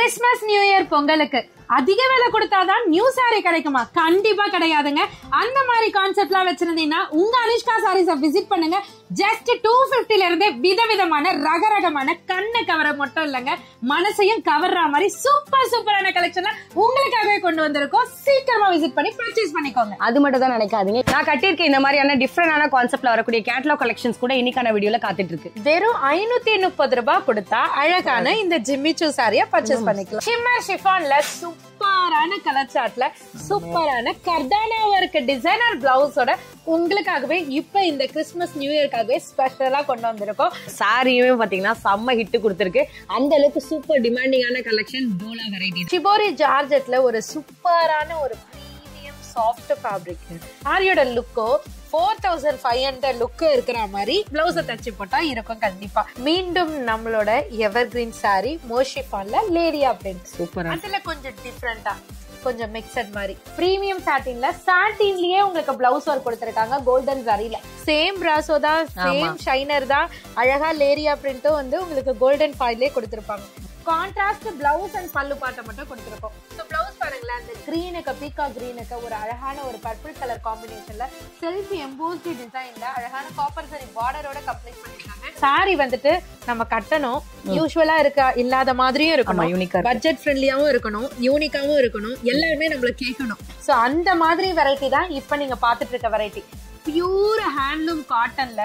Christmas new year பொங்கலுக்கு அதிக விலை கொடுத்தாதான் நியூ சாரி கிடைக்குமா? கண்டிப்பா கிடையாதுங்க. அந்த மாதிரி கான்செப்ட்லாம் வச்சிருந்தீங்கன்னா உங்க அனுஷ்கா சாரீஸை விசிட் பண்ணுங்க. ஜஸ்ட் 250ல இருந்தே விதவிதமான ரகரகமான கண்ணை கவர மட்டும் இல்லங்க, மனசையும் கவர்ற மாதிரி சூப்பரான கலெக்ஷன்ல உங்களுக்காகவே கொண்டு வந்திருக்கோம். சீக்கிரமா விசிட் பண்ணி பர்ச்சேஸ் பண்ணிக்கோங்க. அது மட்டும் தான் நினைக்காதீங்க, நான் கட்டியிருக்க இந்த மாதிரியான டிஃபரெண்டான கான்செப்ட்ல வரக்கூடிய கேட்டலாக் கலெக்ஷன்ஸ் கூட இன்னைக்கான வீடியோல காத்துட்டு இருக்கு. வெறும் 530 ரூபாய் கொடுத்தா அழகான இந்த ஜிம்மிச்சூ சாரியை பர்ச்சேஸ் பண்ணிக்கலாம். ஷிம்மர் ஷிஃபான்ல சூப்பரான கலர் சார்ட்ல சூப்பரான கர்தானா ஒர்க் டிசைனர் பிளவுஸோட உங்களுக்காகவே இப்ப இந்த கிறிஸ்துமஸ் நியூ இயர்க்காகவே ஸ்பெஷலா கொண்டு வந்திருக்கோம். சாரியுமே பாத்தீங்கன்னா செம்ம ஹிட் கொடுத்திருக்கு. அந்த அளவுக்கு சூப்பர் டிமாண்டிங்கான கலெக்ஷன் டோலா வெரைட்டி. ஷிபோரி ஜார்ஜெட்ல ஒரு சூப்பரான ஒரு பிரீமியம் சாஃப்ட் ஃபேப்ரிக். சாரியோட லுக்கோ 4500 லுக் இருக்கிற மாதிரி பிளவுஸ தச்சு போட்டா இருக்கும். கண்டிப்பா மீண்டும் நம்மளோட எவர் கிரீன் சாரி மோஷிஃபான்ல லேடியா பிரிண்ட் சூப்பர். அதுல கொஞ்சம் டிஃபரெண்டா கொஞ்சம் மிக்சட் மாதிரி பிரீமியம் சாட்டின்ல சாட்டின்லயே உங்களுக்கு பிளவுஸ் ஒர்க் கொடுத்திருக்காங்க. கோல்டன் ஜரில சேம் பிராசோ தான், சேம் ஷைனர் தான். அழகா லேரியா பிரிண்ட்டும் வந்து உங்களுக்கு கோல்டன் ஃபாயிலே கொடுத்திருப்பாங்க. கான்ட்ராஸ்ட் பிளவுஸ் அண்ட் பல்லு பாட்டை மட்டும் கொடுத்திருக்கோம். சோ பிளவுஸ் பாருங்களேன், அந்த கிரீனுக்கு பீக்கா கிரீனுக்கு ஒரு அழகான ஒரு பர்பிள் கலர் காம்பினேஷன்ல செல்ஃப் எம்போஸ்டு டிசைன்ல அழகான காப்பர் சரி பார்டரோட கம்ப்ளீட் பண்ணிருக்காங்க. சாரி வந்துட்டு நம்ம கட்டணும் யூசுவலா இல்லாத மாதிரியும் இருக்கணும், பட்ஜெட் ஃப்ரெண்ட்லியாவும் இருக்கணும், யூனிக்காவும் இருக்கணும், எல்லாருமே நம்மள கேட்கணும். சோ அந்த மாதிரி வெரைட்டி தான் இப்ப நீங்க பாத்துட்டு இருக்க வெரைட்டி. பியூர் ஹேண்ட்லூம் காட்டன்ல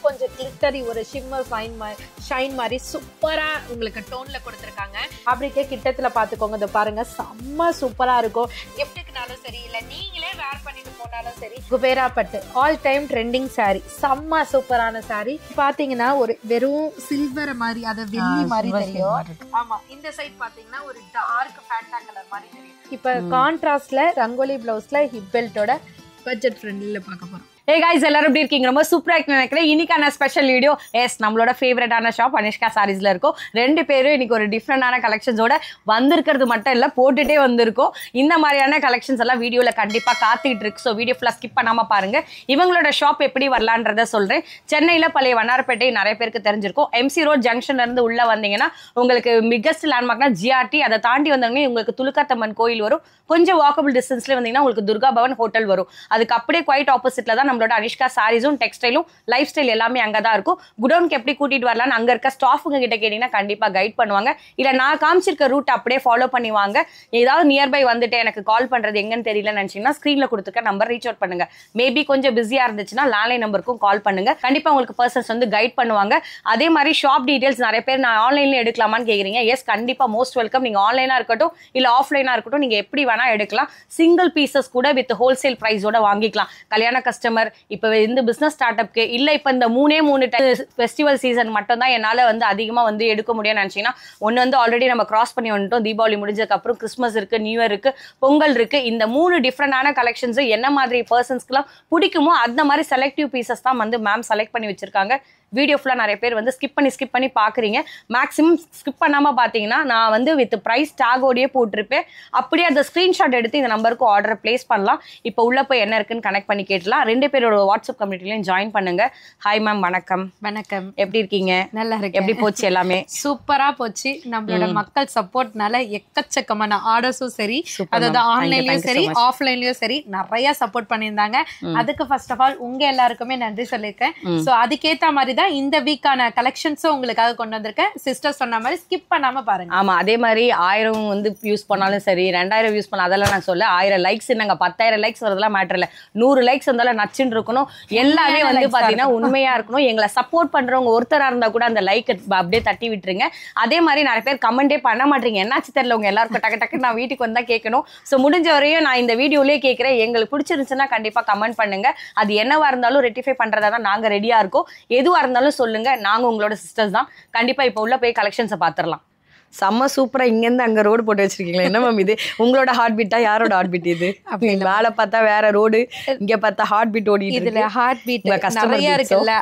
கொஞ்சம் கிளிட்டரி ஒரு ஷிம்மர் ஷைன் மாதிரி சூப்பரா உங்களுக்கு டோன்ல கொடுத்திருக்காங்க. ஃபேப்ரிக்கே கிட்டத்துல பாத்துக்கோங்க, இத பாருங்க செம்ம சூப்பரா இருக்கும். கிஃப்ட்டுக்குனாலும் சரி இல்ல நீங்களே வேர் பண்ணிட்டு போனாலும் சரி. குபேரா பட்டு ஆல் டைம் ட்ரெண்டிங் சாரி, செம்ம சூப்பரான சாரி. பாத்தீங்கன்னா ஒரு வெறும் சில்வர் மாதிரி அது வெள்ளி மாதிரி தெரியும். ஆமா, இந்த சைட் பாத்தீங்கன்னா ஒரு டார்க் ஃபேண்டா கலர் மாதிரி தெரியும். இப்ப கான்ட்ராஸ்ட்ல ரங்கோலி பிளவுஸ்ல ஹிப் பெல்ட்டோட பட்ஜெட் ஃப்ரெண்ட்லில பார்க்க போறோம். Hey guys, எல்லாரும் எப்படி இருக்கீங்க? ரொம்ப சூப்பரா இருக்குன்னு நினைக்கிறேன். இன்னைக்கான ஸ்பெஷல் வீடியோ நம்மளோட ஃபேவரட்டான ஷாப் அனுஷ்கா சாரீஸ்ல இருக்கும். ரெண்டு பேரும் இன்னைக்கு ஒரு டிஃப்ரெண்டான கலெக்ஷன்ஸோட வந்திருக்கிறது மட்டும் இல்ல, போட்டுட்டே வந்திருக்கோம். இந்த மாதிரியான கலெக்ஷன்ஸ் எல்லாம் வீடியோல கண்டிப்பா காத்துக்கிட்டு இருக்கு. ஸோ வீடியோ ஃபுல்லா ஸ்கிப் பண்ணாம பாருங்க. இவங்களோட ஷாப் எப்படி வரலான்றத சொல்றேன். சென்னையில பழைய வண்ணாரப்பேட்டை நிறைய பேருக்கு தெரிஞ்சிருக்கும். MC ரோட் ஜங்ஷன்ல இருந்து உள்ள வந்தீங்கன்னா உங்களுக்கு பிகஸ்ட் லேண்ட்மார்க்னா GRT. அதை தாண்டி வந்தவங்க உங்களுக்கு துலுக்காத்தம்மன் கோயில் வரும். கொஞ்சம் வாக்கபிள் டிஸ்டன்ஸ்ல வந்தீங்கன்னா உங்களுக்கு துர்கா பவன் ஹோட்டல் வரும். அதுக்கு அப்படியே குவைட் ஆப்போசிட்ல தான் நம்மளோட அனுஷ்கா சாரீஸும் டெக்ஸ்டைலும் லைஃப் ஸ்டைல் எல்லாமே அங்கதான் இருக்கும். குடோனுக்கு எப்படி கூட்டிட்டு வரலாம்னு அங்க இருக்க ஸ்டாஃபுங்க கிட்ட கேட்டீங்கன்னா கண்டிப்பா கைட் பண்ணுவாங்க. இல்ல நான் காமிச்சிருக்க ரூட் அப்படியே ஃபாலோ பண்ணி வாங்க. ஏதாவது நியர்பை வந்துட்டு எனக்கு கால் பண்றது எங்கன்னு தெரியலன்னு நினைச்சீங்கன்னா ஸ்கிரீன்ல கொடுத்துக்க நம்பர் ரீச் அவுட் பண்ணுங்க. மேபி கொஞ்சம் பிஸியா இருந்துச்சுன்னா லேண்ட்லைன் நம்பருக்கும் கால் பண்ணுங்க. கண்டிப்பா உங்களுக்கு பர்சன்ஸ் வந்து கைட் பண்ணுவாங்க. அதே மாதிரி ஷாப் டீடைல்ஸ் நிறைய பேர் நான் ஆன்லைன்ல எடுக்கலாமான்னு கேக்குறீங்க. எஸ், கண்டிப்பா மோஸ்ட் வெல்கம். நீங்க ஆன்லைனா இருக்கட்டும் இல்ல ஆஃப்லைனா இருக்கட்டும், நீங்க எப்படி வேணா எடுக்கலாம். சிங்கிள் பீசஸ் கூட வித் ஹோல்சேல் பிரைஸோட வாங்கிக்கலாம். கல்யாண கஸ்டமர், இப்ப இந்த பிசினஸ் ஸ்டார்ட் அப்க்கு இல்ல இப்ப இந்த மூணு ஃபெஸ்டிவல் சீசன் மட்டும் தான் என்னால வந்து அதிகமா வந்து எடுக்க முடியும்னு நினைச்சீங்கன்னா, ஒன்னு வந்து ஆல்ரெடி நம்ம கிராஸ் பண்ணி வந்துட்டோம். தீபாவளி முடிஞ்சதுக்கு அப்புறம் கிறிஸ்மஸ் இருக்கு, நியூ இயர் இருக்கு, பொங்கல் இருக்கு. இந்த மூணு டிஃப்ரெண்டான கலெக்ஷன்ஸ் என்ன மாதிரி பர்சன்ஸ்க்குலாம் பிடிக்குமோ அந்த மாதிரி செலக்டிவ் பீசஸ் தான் வந்து மேம் செலக்ட் பண்ணி வச்சிருக்காங்க. வீடியோ ஃபுல்லாக நிறைய பேர் வந்து ஸ்கிப் பண்ணி பார்க்குறீங்க. மேக்ஸிமம் ஸ்கிப் பண்ணாமல் பார்த்தீங்கன்னா நான் வந்து வித் ப்ரைஸ் டேகோடையே போட்டிருப்பேன். அப்படியே அந்த ஸ்க்ரீன்ஷாட் எடுத்து இந்த நம்பருக்கு ஆர்டர் பிளேஸ் பண்ணலாம். இப்போ உள்ள போய் என்ன இருக்குன்னு கனெக்ட் பண்ணி கேட்டலாம். ரெண்டு பேரோட வாட்ஸ்அப் கம்யூனிட்டிலையும் ஜாயின் பண்ணுங்க. ஹாய் மேம், வணக்கம். வணக்கம், எப்படி இருக்கீங்க? நல்லா இருக்கு. எப்படி போச்சு? எல்லாமே சூப்பரா போச்சு. நம்மளோட மக்கள் சப்போர்ட்னால எக்கச்சக்கமான ஆர்டர்ஸும் சரி, அதாவது ஆன்லைன்லயும் சரி ஆஃப்லைன்லயும் சரி நிறைய சப்போர்ட் பண்ணியிருந்தாங்க. அதுக்கு ஃபர்ஸ்ட் ஆஃப் ஆல் உங்க எல்லாருக்குமே நன்றி சொல்லியிருக்கேன். ஸோ அதுக்கேற்ற மாதிரி தான் இந்த வீக்கான கலெக்ஷன்ஸும் உங்களுக்காக கொண்டு வந்திருக்கேன். சிஸ்டர் சொன்ன மாதிரி ஸ்கிப் பண்ணாம பாருங்க. ஆமா, அதே மாதிரி 1000 வந்து யூஸ் பண்ணாலும் சரி, 2000 யூஸ் பண்ணாலும் அதெல்லாம் நான் சொல்ல. 1000 லைக்ஸ் நாங்க 10,000 லைக்ஸ் வரதெல்லாம் மேட்டர் இல்ல. 100 லைக்ஸ் வந்தாலும் நச்சுன்னு இருக்கணும். எல்லாமே வந்து பாத்தீங்கன்னா உண்மையா இருக்கணும். எங்களை சப்போர்ட் பண்றவங்க ஒருத்தரா இருந்தா கூட அந்த லைக் அப்படியே தட்டி விட்டுருங்க. அதே மாதிரி நிறைய பேர் கமெண்டே பண்ண மாட்டீங்க. என்னாச்சு தெரியல, உங்க எல்லாருக்கும் டக்கு நான் வீட்டுக்கு வந்தா கேட்கணும். ஸோ முடிஞ்ச வரையும் நான் இந்த வீடியோலயே கேட்கிறேன். எங்களுக்கு பிடிச்சிருந்துச்சுன்னா கண்டிப்பா கமெண்ட் பண்ணுங்க. அது என்னவா இருந்தாலும் ரெட்டிஃபை பண்றதா தான் நாங்க ரெடியா இருக்கோம். எதுவா இருந்தாலும் சொல்லுங்க, நாங்க உங்களோட சிஸ்டர்ஸ் தான். கண்டிப்பா இப்ப உள்ள போய் கலெக்ஷன்ஸை பாத்துரலாம். செம்ம சூப்பரா இங்கேருந்து அங்க ரோடு போட்டு வச்சிருக்கீங்களா? என்ன மேம் இது? உங்களோட ஹார்ட் பீட்டா? யாரோட ஹார்ட் பீட் இது? மேல பார்த்தா வேற ரோடு, இங்க பார்த்தா ஹார்ட் பீட் ஓடி. இதுல ஹார்ட் பீட் நிறைய இருக்குல்ல.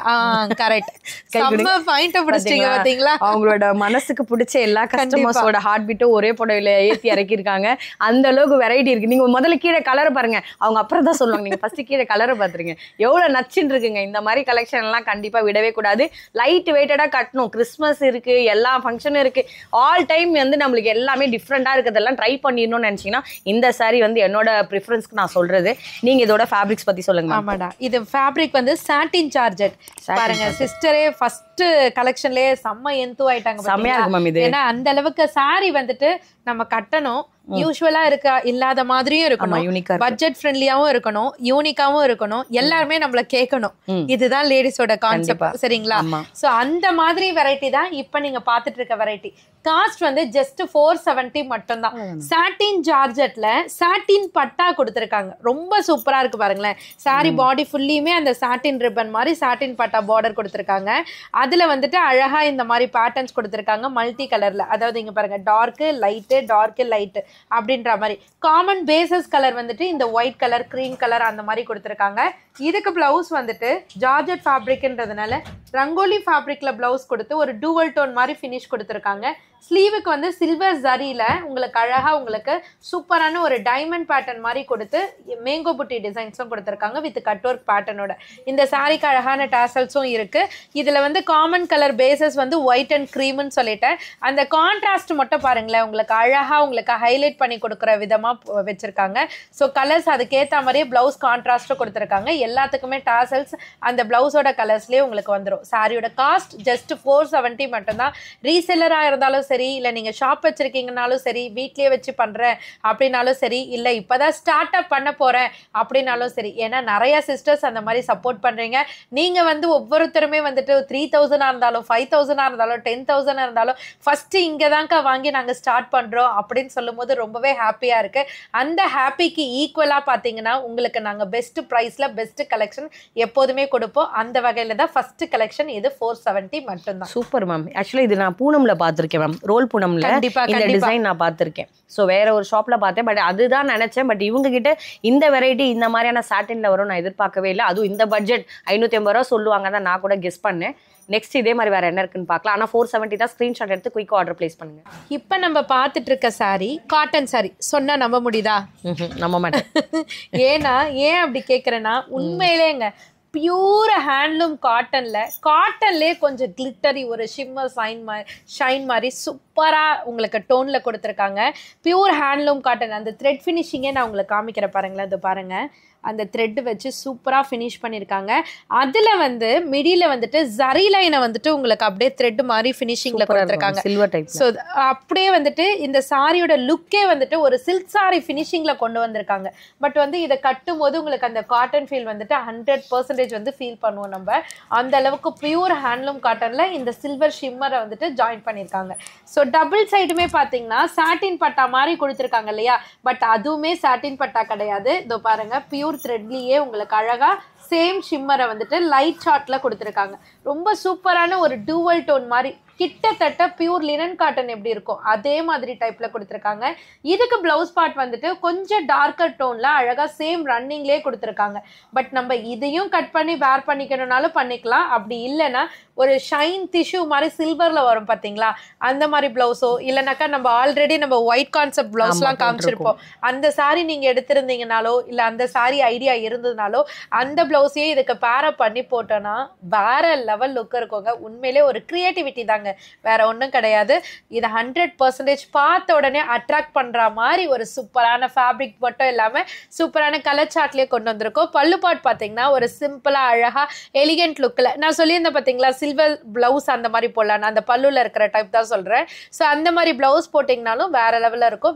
கரெக்ட். செம்ம பாயிண்ட் பிடிச்சீங்க பாத்தீங்களா? அவங்களோட மனசுக்கு பிடிச்ச எல்லா கஸ்டமர்ஸோட ஹார்ட் பீட்டும் ஒரே புடவையில ஏத்தி இறக்கி இருக்காங்க. அந்த அளவுக்கு வெரைட்டி இருக்கு. நீங்க முதல்ல கீழே கலரை பாருங்க, அவங்க அப்புறம் தான் சொல்லுவாங்க. நீங்க ஃபர்ஸ்ட் கீழே கலரை பாத்துருங்க, எவ்வளவு நச்சுன்னு இருக்குங்க. இந்த மாதிரி கலெக்ஷன் எல்லாம் கண்டிப்பா விடவே கூடாது. லைட் வெயிட்டடா கட்டணும். கிறிஸ்மஸ் இருக்கு, எல்லா ஃபங்க்ஷனும் இருக்கு. ஆல் ஆல் டைம் வந்து நம்மளுக்கு எல்லாமே டிஃப்ரெண்டா இருக்கிறதெல்லாம் ட்ரை பண்ணிடணும்னு நினைச்சீங்கன்னா இந்த சாரி வந்து என்னோட ப்ரிஃபரன்ஸ்க்கு நான் சொல்றது. நீங்க இதோட ஃபேப்ரிக்ஸ் பத்தி சொல்லுங்க. ஆமாடா, இது ஃபேப்ரிக் வந்து சாட்டின் ஜார்ஜெட். பாருங்க சிஸ்டரே ஃபர்ஸ்ட் கலெக்ஷன்லயே செம்ம எந்து ஆயிட்டாங்க. செம்மையா இருக்கு மேம் இது. ஏன்னா அந்த அளவுக்கு சாரி வந்துட்டு நம்ம கட்டணும், யூஸ்வலா இல்லாத மாதிரியும் இருக்கணும், பட்ஜெட் ஃப்ரெண்ட்லியாவும் இருக்கணும், யூனிக்காவும் இருக்கணும், எல்லாருமே நம்மள கேட்கணும். இதுதான் லேடிஸோட கான்செப்ட். சரிங்களா? சோ அந்த மாதிரி வெரைட்டி தான் இப்ப நீங்க பாத்துட்டு இருக்க வெரைட்டி. காஸ்ட் வந்து ஜஸ்ட் 470 மட்டும் தான். சாட்டின் ஜார்ஜெட்ல சாட்டின் பட்டா கொடுத்திருக்காங்க. ரொம்ப சூப்பரா இருக்கு பாருங்களேன். சாரி பாடி ஃபுல்லியுமே அந்த சாட்டின் ரிப்பன் மாதிரி சாட்டின் பட்டா பார்டர் கொடுத்திருக்காங்க. அதுல வந்துட்டு அழகா இந்த மாதிரி பேட்டர்ன்ஸ் கொடுத்திருக்காங்க மல்டி கலர்ல. அதாவது இங்க பாருங்க டார்க் லைட், டார்க் லைட் அப்படின்ற மாதிரி. காமன் பேசஸ் கலர் வந்துட்டு இந்த ஒயிட் கலர், கிரீம் கலர் அந்த மாதிரி கொடுத்திருக்காங்க. இதுக்கு பிளவுஸ் வந்துட்டு ஜார்ஜெட் ஃபேப்ரிக்ன்றதுனால ரங்கோலி ஃபேப்ரிக்ல பிளவுஸ் கொடுத்து ஒரு டூவல் டோன் மாதிரி ஃபினிஷ் கொடுத்திருக்காங்க. ஸ்லீவுக்கு வந்து சில்வர் ஜரியில உங்களுக்கு அழகா உங்களுக்கு சூப்பரான ஒரு டைமண்ட் பேட்டர்ன் மாதிரி கொடுத்து மேங்கோ புட்டி டிசைன்ஸும் கொடுத்திருக்காங்க வித் கட் ஒர்க் பேட்டர்னோட. இந்த சாரிக்கு அழகான டாசல்ஸும் இருக்கு. இதுல வந்து காமன் கலர் பேசஸ் வந்து ஒயிட் அண்ட் க்ரீம்னு சொல்லிட்டேன். அந்த கான்ட்ராஸ்ட் மட்டும் பாருங்களேன், உங்களுக்கு அழகா உங்களுக்கு ஹைலைட் பண்ணி கொடுக்குற விதமா வச்சிருக்காங்க. ஸோ கலர்ஸ் அதுக்கேற்ற மாதிரியே பிளவுஸ் கான்ட்ராஸ்டும் கொடுத்திருக்காங்க. எல்லாத்துக்குமே டாசல்ஸ் அந்த பிளவுஸோட கலர்ஸ்லயே உங்களுக்கு வந்துடும். சாரியோட காஸ்ட் ஜஸ்ட் 470 மட்டும்தான். ரீசெல்லரா இருந்தாலும் சரி, இல்ல நீங்க ஷாப் வச்சிருக்கீங்கனாலும் சரி, வீட்லயே வச்சு பண்றேன் அப்படின்னாலும் சரி, இல்ல இப்பதான் ஸ்டார்ட் அப் பண்ண போறேன் அப்படின்னாலும் சரி. ஏன்னா நிறைய சிஸ்டர்ஸ் அந்த மாதிரி சப்போர்ட் பண்றீங்க. நீங்க வந்து ஒவ்வொருத்தருமே வந்துட்டு 3000 இருந்தாலும் 5000 இருந்தாலும் 10,000 இருந்தாலும் ஃபர்ஸ்ட் இங்கதான்க்கா வாங்கி நாங்க ஸ்டார்ட் பண்றோம் அப்படின்னு சொல்லும் போது ரொம்பவே ஹாப்பியா இருக்கு. அந்த ஹாப்பிக்கு ஈக்குவலா பாத்தீங்கன்னா உங்களுக்கு நாங்க பெஸ்ட் பிரைஸ்ல பெஸ்ட் கலெக்ஷன் எப்போதுமே கொடுப்போம். அந்த வகையில தான் ஃபர்ஸ்ட் கலெக்ஷன் இது 470 மட்டும்தான். Super ma'am. ஆக்சுவலி இது நான் பூனம்ல பாத்திருக்கேன் மேம். ரோல் பூனம்ல இந்த டிசைன் நான் பார்த்திருக்கேன். ஸோ வேற ஒரு ஷாப்ல பார்த்தேன், பட் அதுதான் நினைச்சேன். பட் இவங்க கிட்ட இந்த வெரைட்டி இந்த மாதிரியான சாட்டின்ல வரும் நான் எதிர்பார்க்கவே இல்லை. அதுவும் இந்த பட்ஜெட் 550 ரூபா சொல்லுவாங்க தான் நான் கூட கெஸ் பண்ணேன். நெக்ஸ்ட் இதே மாதிரி வேற என்ன இருக்குன்னு பார்க்கலாம். ஆனால் 470 தான். ஸ்கிரீன்ஷாட் எடுத்து குயிக் ஆர்டர் பிளேஸ் பண்ணுங்க. இப்போ நம்ம பார்த்துட்டு இருக்க சாரி காட்டன் சாரி. சொன்னா நம்ப முடியுதா? நம்ப மாட்டேன். ஏன் அப்படி கேட்குறேன்னா உண்மையிலேங்க பியூர் ஹேண்ட்லூம் காட்டன்லேயே கொஞ்சம் கிளிட்டரி ஒரு ஷிம்மர் ஷைன் மாதிரி சூப்பராக உங்களுக்கு டோனில் கொடுத்துருக்காங்க. Pure handloom cotton. அந்த த்ரெட் ஃபினிஷிங்கே நான் உங்களுக்கு காமிக்கிறேன் பாருங்களேன். இது பாருங்கள், அந்த த்ரெட் வச்சு சூப்பராக ஃபினிஷ் பண்ணியிருக்காங்க. அதில் வந்து மிடியில் வந்துட்டு ஜரி லைனை வந்துட்டு உங்களுக்கு அப்படியே த்ரெட் மாதிரி ஃபினிஷிங்கில் கொடுத்துருக்காங்க. Silver type. ஸோ அப்படியே வந்துட்டு இந்த சாரியோட லுக்கே வந்துட்டு ஒரு சில்க் சாரி ஃபினிஷிங்கில் கொண்டு வந்திருக்காங்க. பட் வந்து இதை கட்டும் போது உங்களுக்கு அந்த காட்டன் ஃபீல் வந்துட்டு 100% வந்து ஃபீல் பண்ணுவோம் நம்ம. அந்த அளவுக்கு பியூர் ஹேண்ட்லூம் காட்டனில் இந்த சில்வர் ஷிம்மரை வந்துட்டு ஜாயின் பண்ணியிருக்காங்க. ஸோ டபுள் சைடுமே பார்த்தீங்கன்னா சாட்டின் பட்டா மாதிரி கொடுத்துருக்காங்க இல்லையா? பட் அதுவுமே சாட்டின் பட்டா கிடையாது. இதோ பாருங்க, பியூர் த்ரெட்லயே உங்களுக்கு அழகா சேம் ஷிம்மரை வந்துட்டு லைட் ஷார்ட்ல கொடுத்துருக்காங்க. ரொம்ப சூப்பரான ஒரு டூவல் டோன் மாதிரி கிட்டத்தட்ட பியூர் லினன் காட்டன் எப்படி இருக்கும் அதே மாதிரி டைப்ல கொடுத்துருக்காங்க. இதுக்கு பிளவுஸ் பார்ட் வந்துட்டு கொஞ்சம் டார்க்கர் டோன்ல அழகா சேம் ரன்னிங்லேயே கொடுத்துருக்காங்க. பட் நம்ம இதையும் கட் பண்ணி வேர் பண்ணிக்கணும்னாலும் பண்ணிக்கலாம். அப்படி இல்லைன்னா ஒரு ஷைன் டிஷ்யூ மாதிரி சில்வர்ல வரும் பாத்தீங்களா, அந்த மாதிரி பிளவுஸோ இல்லைனாக்கா நம்ம ஆல்ரெடி நம்ம ஒயிட் கான்செப்ட் பிளவுஸ்லாம் காமிச்சிருப்போம், அந்த சாரி நீங்க எடுத்திருந்தீங்கனாலோ இல்ல அந்த சாரி ஐடியா இருந்ததுனாலோ அந்த பிளவுஸையே இதுக்கு பேரப் பண்ணி போட்டோம்னா வேற லெவல் லுக் இருக்குங்க. உண்மையிலே ஒரு கிரியேட்டிவிட்டி தாங்க, வேற ஒன்றும் கிடையாது. இது 100% பார்த்த உடனே அட்ராக்ட் பண்ற மாதிரி ஒரு சூப்பரான ஃபேப்ரிக் மட்டும் இல்லாம சூப்பரான கலர் சார்ட்லயே கொண்டு வந்திருக்கோம். பல்லு பாட் பாத்தீங்கன்னா ஒரு சிம்பிளா அழகா எலிகென்ட் லுக்ல, நான் சொல்லியிருந்தேன் பாத்தீங்களா சில்வர் பிளவுஸ் அந்த மாதிரி போடலாம், அந்த பல்லுல இருக்கிற டைப் தான் சொல்றேன். சோ அந்த மாதிரி பிளவுஸ் போட்டீங்கனாலும் வேற லெவல்ல இருக்கும்.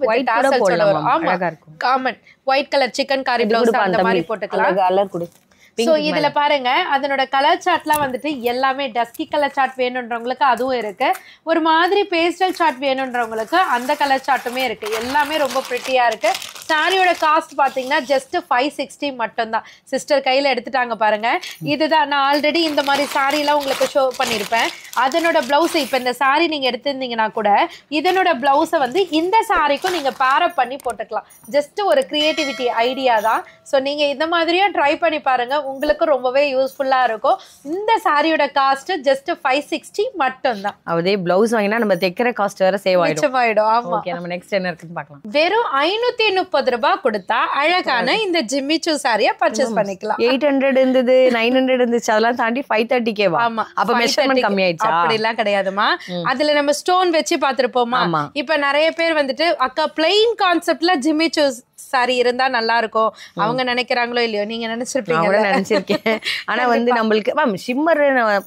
காமன் ஒயிட் கலர் சிக்கன் காரி பிளவுஸ் அந்த மாதிரி போட்டுக்கலாம். சோ இதுல பாருங்க அதனோட கலர் சார்ட்லாம் வந்துட்டு எல்லாமே டஸ்கி கலர் சார்ட் வேணுன்றவங்களுக்கு அதுவும் இருக்கு, ஒரு மாதிரி பேஸ்டல் சார்ட் வேணுன்றவங்களுக்கு அந்த கலர் சார்ட்டுமே இருக்கு. எல்லாமே ரொம்ப பிரிட்டியா இருக்கு. சாரியோட காஸ்ட் பாத்தீங்கன்னா ஜஸ்ட் 560 மட்டும் தான். சிஸ்டர் கையில எடுத்துட்டாங்க பாருங்க. இதுதான் நான் ஆல்ரெடி இந்த மாதிரி சாரி எல்லாம் உங்களுக்கு ஷோ பண்ணிருப்பேன். அதனோட பிளவுஸ் இப்ப இந்த சாரி நீங்க எடுத்திருந்தீங்கன்னா கூட இதனோட பிளவுஸை வந்து இந்த சாரிக்கும் நீங்க பேரப் பண்ணி போட்டுக்கலாம். ஜஸ்ட் ஒரு கிரியேட்டிவிட்டி ஐடியா தான். ஸோ நீங்க இந்த மாதிரியும் ட்ரை பண்ணி பாருங்க, உங்களுக்கு ரொம்பவே யூஸ்ஃபுல்லா இருக்கும். இந்த சாரியோட காஸ்ட் ஜஸ்ட் 560 மட்டும் தான். அதே பிளவுஸ் வாங்கினா நம்ம தைக்கிற காஸ்ட் வேற சேவ் ஆயிடும். ஆமா. ஓகே, நம்ம நெக்ஸ்ட் என்ன இருக்குன்னு பார்க்கலாம். வெறும் 530 230 ரூபாய் கொடுத்தா அழகான இந்த ஜிம்மிச்சூ சாரியை பர்ச்சேஸ் பண்ணிக்கலாம். 800 இருந்தது, 900 இருந்துச்சு, அதெல்லாம் தாண்டி 530K. ஆமா, அப்ப மெஷர்மெண்ட் கம்மி ஆயிடுச்சா? அப்படி எல்லாம் கிடையாதுமா. அதுல நம்ம ஸ்டோன் வச்சு பாத்துருப்போமா. இப்ப நிறைய பேர் வந்துட்டு அக்கா பிளைன் கான்செப்ட்ல ஜிம்மிச்சூ சாரி இருந்தா நல்லா இருக்கும் அவங்க நினைக்கிறாங்களோ இல்லையோ, நீங்க நினைச்சிருப்பீங்க. நினைச்சிருக்கேன். ஆனா வந்து நம்மளுக்கு மேம் ஷிம்மர்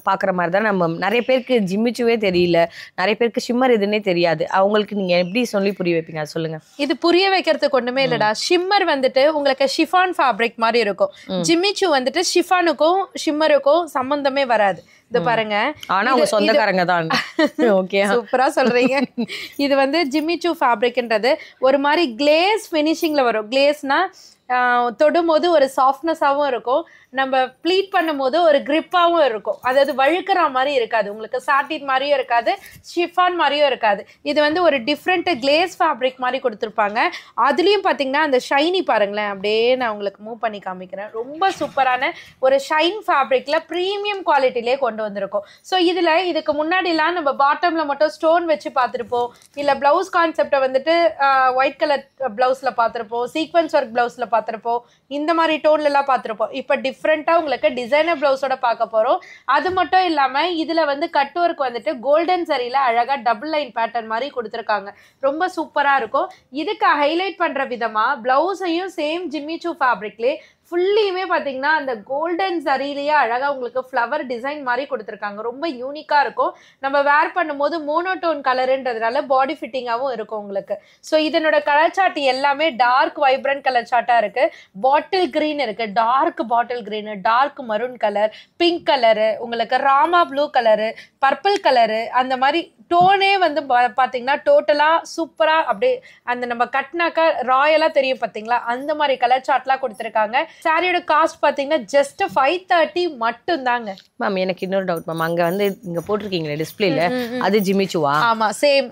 பாக்குற மாதிரி தான். நம்ம நிறைய பேருக்கு ஜிம்மிச்சூவே தெரியல, நிறைய பேருக்கு ஷிம்மர் எதுன்னே தெரியாது. அவங்களுக்கு நீங்க எப்படி சொல்லி புரிய வைப்பீங்க, சொல்லுங்க. இது புரிய வைக்கிறதுக்கு ஒண்ணுமே இல்லடா. ஷிம்மர் வந்துட்டு உங்களுக்கு ஷிஃபான் ஃபேப்ரிக் மாதிரி இருக்கும். ஜிம்மிச்சூ வந்துட்டு ஷிஃபானுக்கும் ஷிம்மருக்கும் சம்பந்தமே வராது. இது பாருங்க, ஆனா அவங்க சொந்தக்காரங்க தான். ஓகே, சூப்பரா சொல்றீங்க. இது வந்து ஜிம்மிச்சூ ஃபேப்ரிக்ன்றது ஒரு மாதிரி கிளேஸ் ஃபினிஷிங்ல வரும். கிளேஸ்னா தொடும் போது ஒரு சாஃப்ட்னஸாவும் இருக்கும், நம்ம ப்ளீட் பண்ணும்போது ஒரு கிரிப்பாவும் இருக்கும். அதாவது வழுக்கிற மாதிரி இருக்காது, உங்களுக்கு சாட்டின் மாதிரியும் இருக்காது, ஷிஃபான் மாதிரியும் இருக்காது. இது வந்து ஒரு டிஃப்ரெண்ட் கிளேஸ் ஃபேப்ரிக் மாதிரி கொடுத்துருப்பாங்க. அதுலேயும் பார்த்தீங்கன்னா அந்த ஷைனி பாருங்களேன், அப்படியே நான் உங்களுக்கு மூவ் பண்ணி காமிக்கிறேன். ரொம்ப சூப்பரான ஒரு ஷைன் ஃபேப்ரிக்ல ப்ரீமியம் குவாலிட்டிலே கொண்டு வந்திருக்கோம். ஸோ இதில் இதுக்கு முன்னாடிலாம் நம்ம பாட்டமில் மட்டும் ஸ்டோன் வச்சு பார்த்துருப்போம், இல்லை ப்ளவுஸ் கான்செப்டை வந்துட்டு ஒயிட் கலர் ப்ளவுஸில் பார்த்துருப்போம், சீக்வன்ஸ் ஒர்க் ப்ளவுஸில் பார்த்துருப்போம், இந்த மாதிரி டோன்லலாம் பார்த்துருப்போம். இப்போ டிஃப்ரெண்ட்டாக உங்களுக்கு டிசைனர் ப்ளவுஸோட பார்க்க போகிறோம். அது மட்டும் இல்லாமல் இதில் வந்து கட் ஒர்க் வந்துட்டு கோல்டன் சரியில் அழகாக டபுள் லைன் பேட்டர்ன் மாதிரி கொடுத்துருக்காங்க. ரொம்ப சூப்பராக இருக்கும். இதுக்கு ஹைலைட் பண்ணுற விதமாக ப்ளவுஸையும் சேம் ஜிம்மிச்சூ ஃபேப்ரிக்லேயே ஃபுல்லியுமே பார்த்தீங்கன்னா அந்த கோல்டன் சரியிலேயே அழகாக உங்களுக்கு ஃப்ளவர் டிசைன் மாதிரி கொடுத்துருக்காங்க. ரொம்ப யூனிக்காக இருக்கும். நம்ம வேர் பண்ணும்போது மோனோடோன் கலருன்றதுனால பாடி ஃபிட்டிங்காகவும் இருக்கும் உங்களுக்கு. ஸோ இதனோட கலர் சார்ட் எல்லாமே டார்க் வைப்ரண்ட் கலர் சார்ட்டாக இருக்குது. பாட்டில் க்ரீன் இருக்குது, dark bottle green, dark maroon colour, pink colour, உங்களுக்கு Rama blue colour, purple colour, அந்த மாதிரி டோனே வந்து பார்த்தீங்கன்னா டோட்டலாக சூப்பராக அப்படியே அந்த நம்ம கட்னாக்கா ராயலாக தெரியும் பார்த்தீங்களா, அந்த மாதிரி கலர் சார்ட்லாம் கொடுத்துருக்காங்க. சாரியோட காஸ்ட் பார்த்தீங்கன்னா ஜஸ்ட் 530 மட்டும் தாங்க. மேம் எனக்கு இன்னொரு டவுட் மேம், அங்கே வந்து இங்கே போட்டிருக்கீங்களே டிஸ்பிளேல, அது ஜிம்மிச்சூவா? ஆமாம், சேம்.